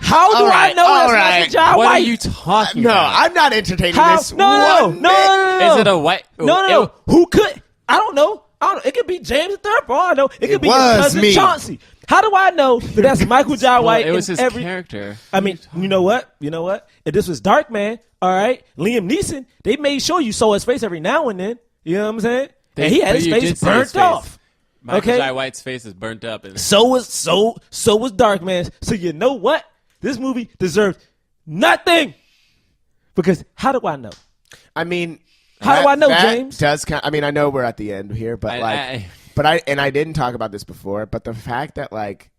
How do I know that's Michael Jai What White? are you talking No, about? I'm not entertaining How? this. No. Is it a white? No. Who could? I don't know. It could be James III. For all I know, it could be your was cousin me. Chauncey. How do I know that that's Michael Jai Well, White? it was in his every character. I mean, you know what? If this was Dark Man, all right, Liam Neeson, they made sure you saw his face every now and then. You know what I'm saying? And he had his face burnt off. Michael Jai White's face is burnt up. And So was Dark Man. So you know what? This movie deserves nothing. Because how do I know? I mean, How do I know, that James? Does I mean, I know we're at the end here, but I didn't talk about this before, but the fact that like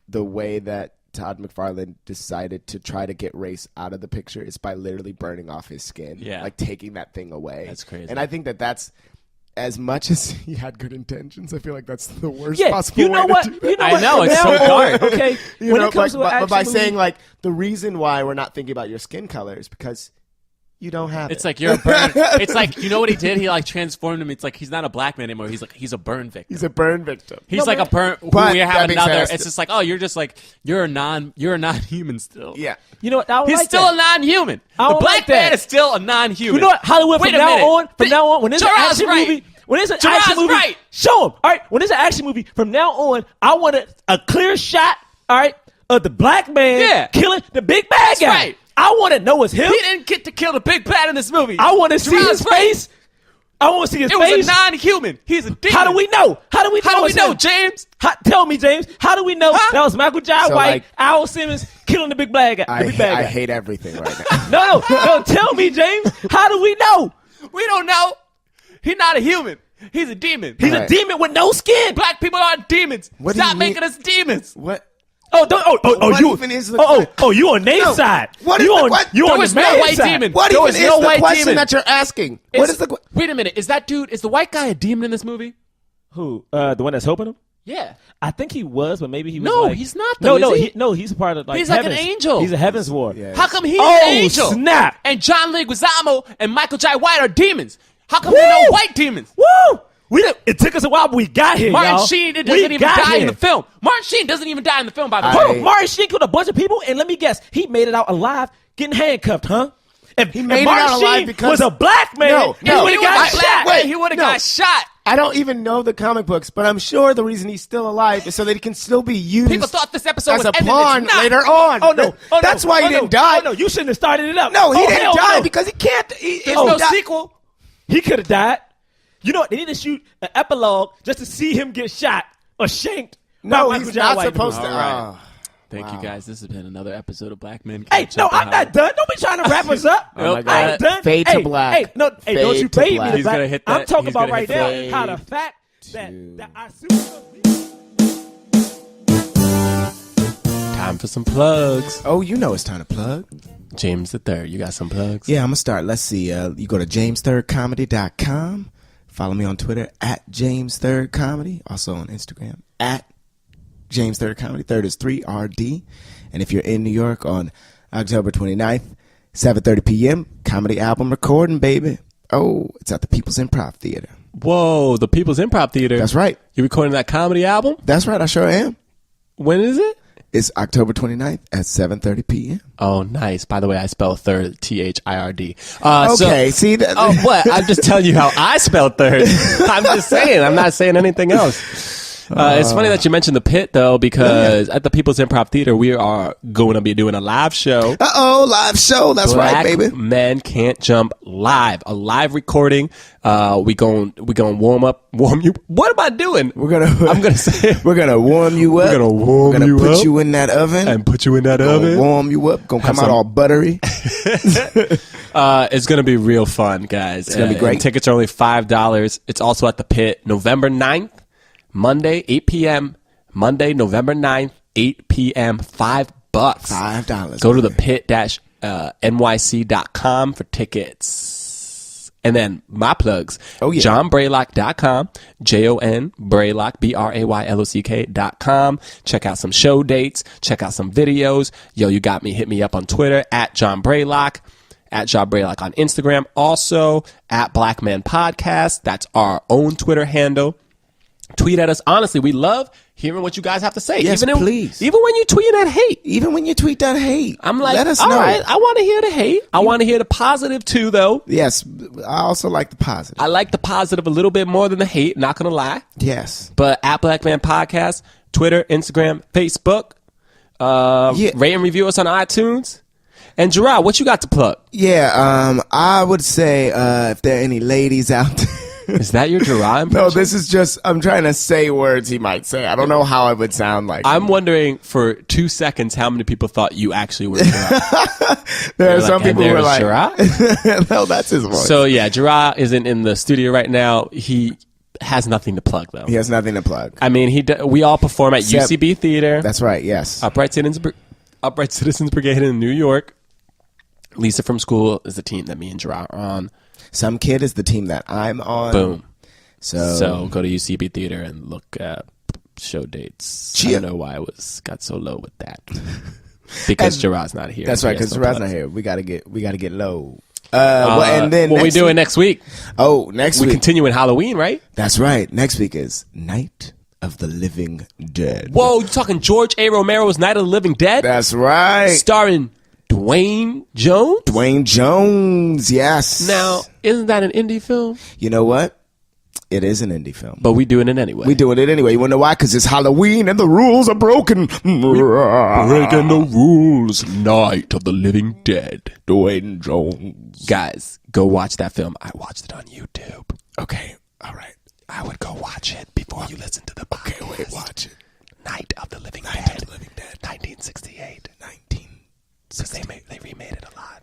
the way that Todd McFarlane decided to try to get race out of the picture is by literally burning off his skin, like taking that thing away. That's crazy. And I think that that's, as much as he had good intentions, I feel like that's the worst Yeah, possible you know way what? to do that. You know I what? know, From it's now so on, dark. Okay, when it comes to an but action by movie, saying like the reason why we're not thinking about your skin color is because you don't have It's it. like you're a burn. It's like, you know what he did? He like transformed him. It's like he's not a black man anymore. He's a burn victim. He's a burn victim. He's like a burn. But We have that being another. said, It's just like, oh, you're just like you're a non-human still. Yeah. you know what? I don't He's like still that. a non-human. I The don't black like that. man is still a non-human. You know what? Hollywood Wait from a now minute. on, when there's an Jerah's action right. movie, when there's an Jerah's action movie, right. show him. All right, when there's an action movie, from now on, I want a clear shot. All right, of the black man killing the big bad guy. right. I want to know it's him. He didn't get to kill the big bad in this movie. I want to see Jerah's his right. face. I want to see his It face. was a non-human. He's a demon. How do we know? How do we know, him? James? Tell me, James. How do we know that was Michael Jai So, White, like- Al Simmons killing the big bad guy? The big bad I guy. hate everything right now. No. Tell me, James. How do we know? We don't know. He's not a human. He's a demon. He's a demon with no skin. Black people aren't demons. What do you Stop mean? making us demons. What? Oh, What even is the you on Nate's No. side. What is you the on, what? you There on was the no man's white side. demon. What There even was is no the white question demon. that you're asking? What is the? Wait a minute. Is the white guy a demon in this movie? Who? The one that's helping him? Yeah. I think he was, but maybe he was. No, like, he's not, though, No, is he? he's a part of like. He's like an heavens. angel. He's a heavens ward. Yeah. How come he's Oh, an angel? snap. And John Leguizamo and Michael Jai White are demons. How come there are no white demons? Woo! It took us a while, but we got here, Martin y'all. Sheen doesn't We even got die in here. the film. Martin Sheen doesn't even die in the film, by the way. Bro, Martin Sheen killed a bunch of people, and let me guess, he made it out alive, getting handcuffed, huh? If made it Martin out alive Sheen because- was a black man, No, he would have got shot. Wait, he would have no. got shot. I don't even know the comic books, but I'm sure the reason he's still alive is so that he can still be used People thought this episode as was a ended. pawn It's not. later on. Oh no! Oh, That's no. why he Oh, no. didn't die. Oh no! You shouldn't have started it up. No, he Oh, didn't hell die no. because he can't. There's no sequel. He could have died. You know what? They need to shoot an epilogue just to see him get shot or shanked. No, by he's Michael Jai not White. supposed to. All right. Oh. Thank you, guys. This has been another episode of Black Men Hey, Can't no, Jump I'm not done. Don't be trying to wrap us up. Oh, my God. I ain't done. Fade to hey, black. Hey, no, hey, don't Fade you to fade black. me He's back. gonna hit I'm that- talking he's about gonna right hit now fade how the fact that our Time for some plugs. Oh, you know it's time to plug. James the Third, you got some plugs? Yeah, I'm going to start. Let's see. You go to james3rdcomedy.com. Follow me on Twitter at James3rdcomedy. Also on Instagram at James3rdcomedy. Third is 3RD. And if you're in New York on October 29th, 7:30 p.m., comedy album recording, baby. Oh, it's at the People's Improv Theater. Whoa, the People's Improv Theater. That's right. You recording that comedy album? That's right. I sure am. When is it? It's October 29th at 7:30 p.m. Oh, nice. By the way, I spell third THIRD. Okay, see that? Oh, what? I'm just telling you how I spell third. I'm just saying. I'm not saying anything else. It's funny that you mentioned the Pit, though, because at the People's Improv Theater, we are going to be doing a live show. Uh-oh, live show. That's Black right, baby. Men Can't Jump live. A live recording. We going warm you. What am I doing? I'm gonna say we're gonna warm you up. We're gonna warm We're gonna you put up. you in that oven and put you in that Gonna oven. warm you up. Gonna come out some- all buttery. It's gonna be real fun, guys. It's gonna be great. Tickets are only $5. It's also at the Pit, November 9th, Monday, 8 p.m. Monday, November 9th, 8 p.m. $5. $5. Go to the pit-nyc.com for tickets. And then my plugs. Oh, yeah. JohnBraylock.com. JON Braylock, BRAYLOCK.com. Check out some show dates. Check out some videos. Yo, you got me. Hit me up on Twitter at John Braylock. At John Braylock on Instagram. Also at Black Man Podcast. That's our own Twitter handle. Tweet at us. Honestly, we love hearing what you guys have to say. Yes, please. Even when you tweet at hate. Even when you tweet that hate, I'm like, let us all know. right, I want to hear the hate. I want to hear the positive too, though. Yes, I also like the positive. I like the positive a little bit more than the hate, not going to lie. Yes. But at Black Man Podcast, Twitter, Instagram, Facebook, rate and review us on iTunes. And Jerah, what you got to plug? Yeah, I would say if there are any ladies out there. Is that your Jerah impression? No, this is just, I'm trying to say words he might say. I don't know how it would sound like. I'm wondering for 2 seconds how many people thought you actually were Jerah. There are Like, some and people who are there's like, Jerah? no, that's his voice. So yeah, Jerah isn't in the studio right now. He has nothing to plug though. He has nothing to plug. I mean, we all perform at Except- UCB Theater. That's right, yes. Upright Citizens Brigade in New York. Lisa from school is the team that me and Jerah are on. Some Kid is the team that I'm on. Boom. So go to UCB Theater and look at show dates. Cheer. I don't know why I got so low with that. Because Jerah's not here. That's right, He has because no Jerah's plugs. not here. We gotta get low. And then what we next doing week- next week? Oh, next We week. continue in Halloween, right? That's right. Next week is Night of the Living Dead. Whoa, you talking George A. Romero's Night of the Living Dead? That's right. Starring Dwayne Jones? Dwayne Jones, yes. Now, isn't that an indie film? You know what? It is an indie film. But we doing it anyway. We doing it anyway. You want to know why? Because it's Halloween and the rules are broken. Breaking the rules. Night of the Living Dead. Dwayne Jones. Guys, go watch that film. I watched it on YouTube. Okay, all right. I would go watch it before you listen to the podcast. Okay, wait, watch it. Night of the Living Night Dead. of the Living Dead. 1968. 19. Because they remade it a lot.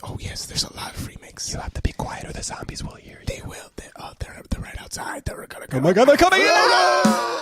Oh, yes, there's a lot of remakes. You have to be quiet or the zombies will hear you. They will. They're right outside. They're gonna come. Oh my God, they're coming in!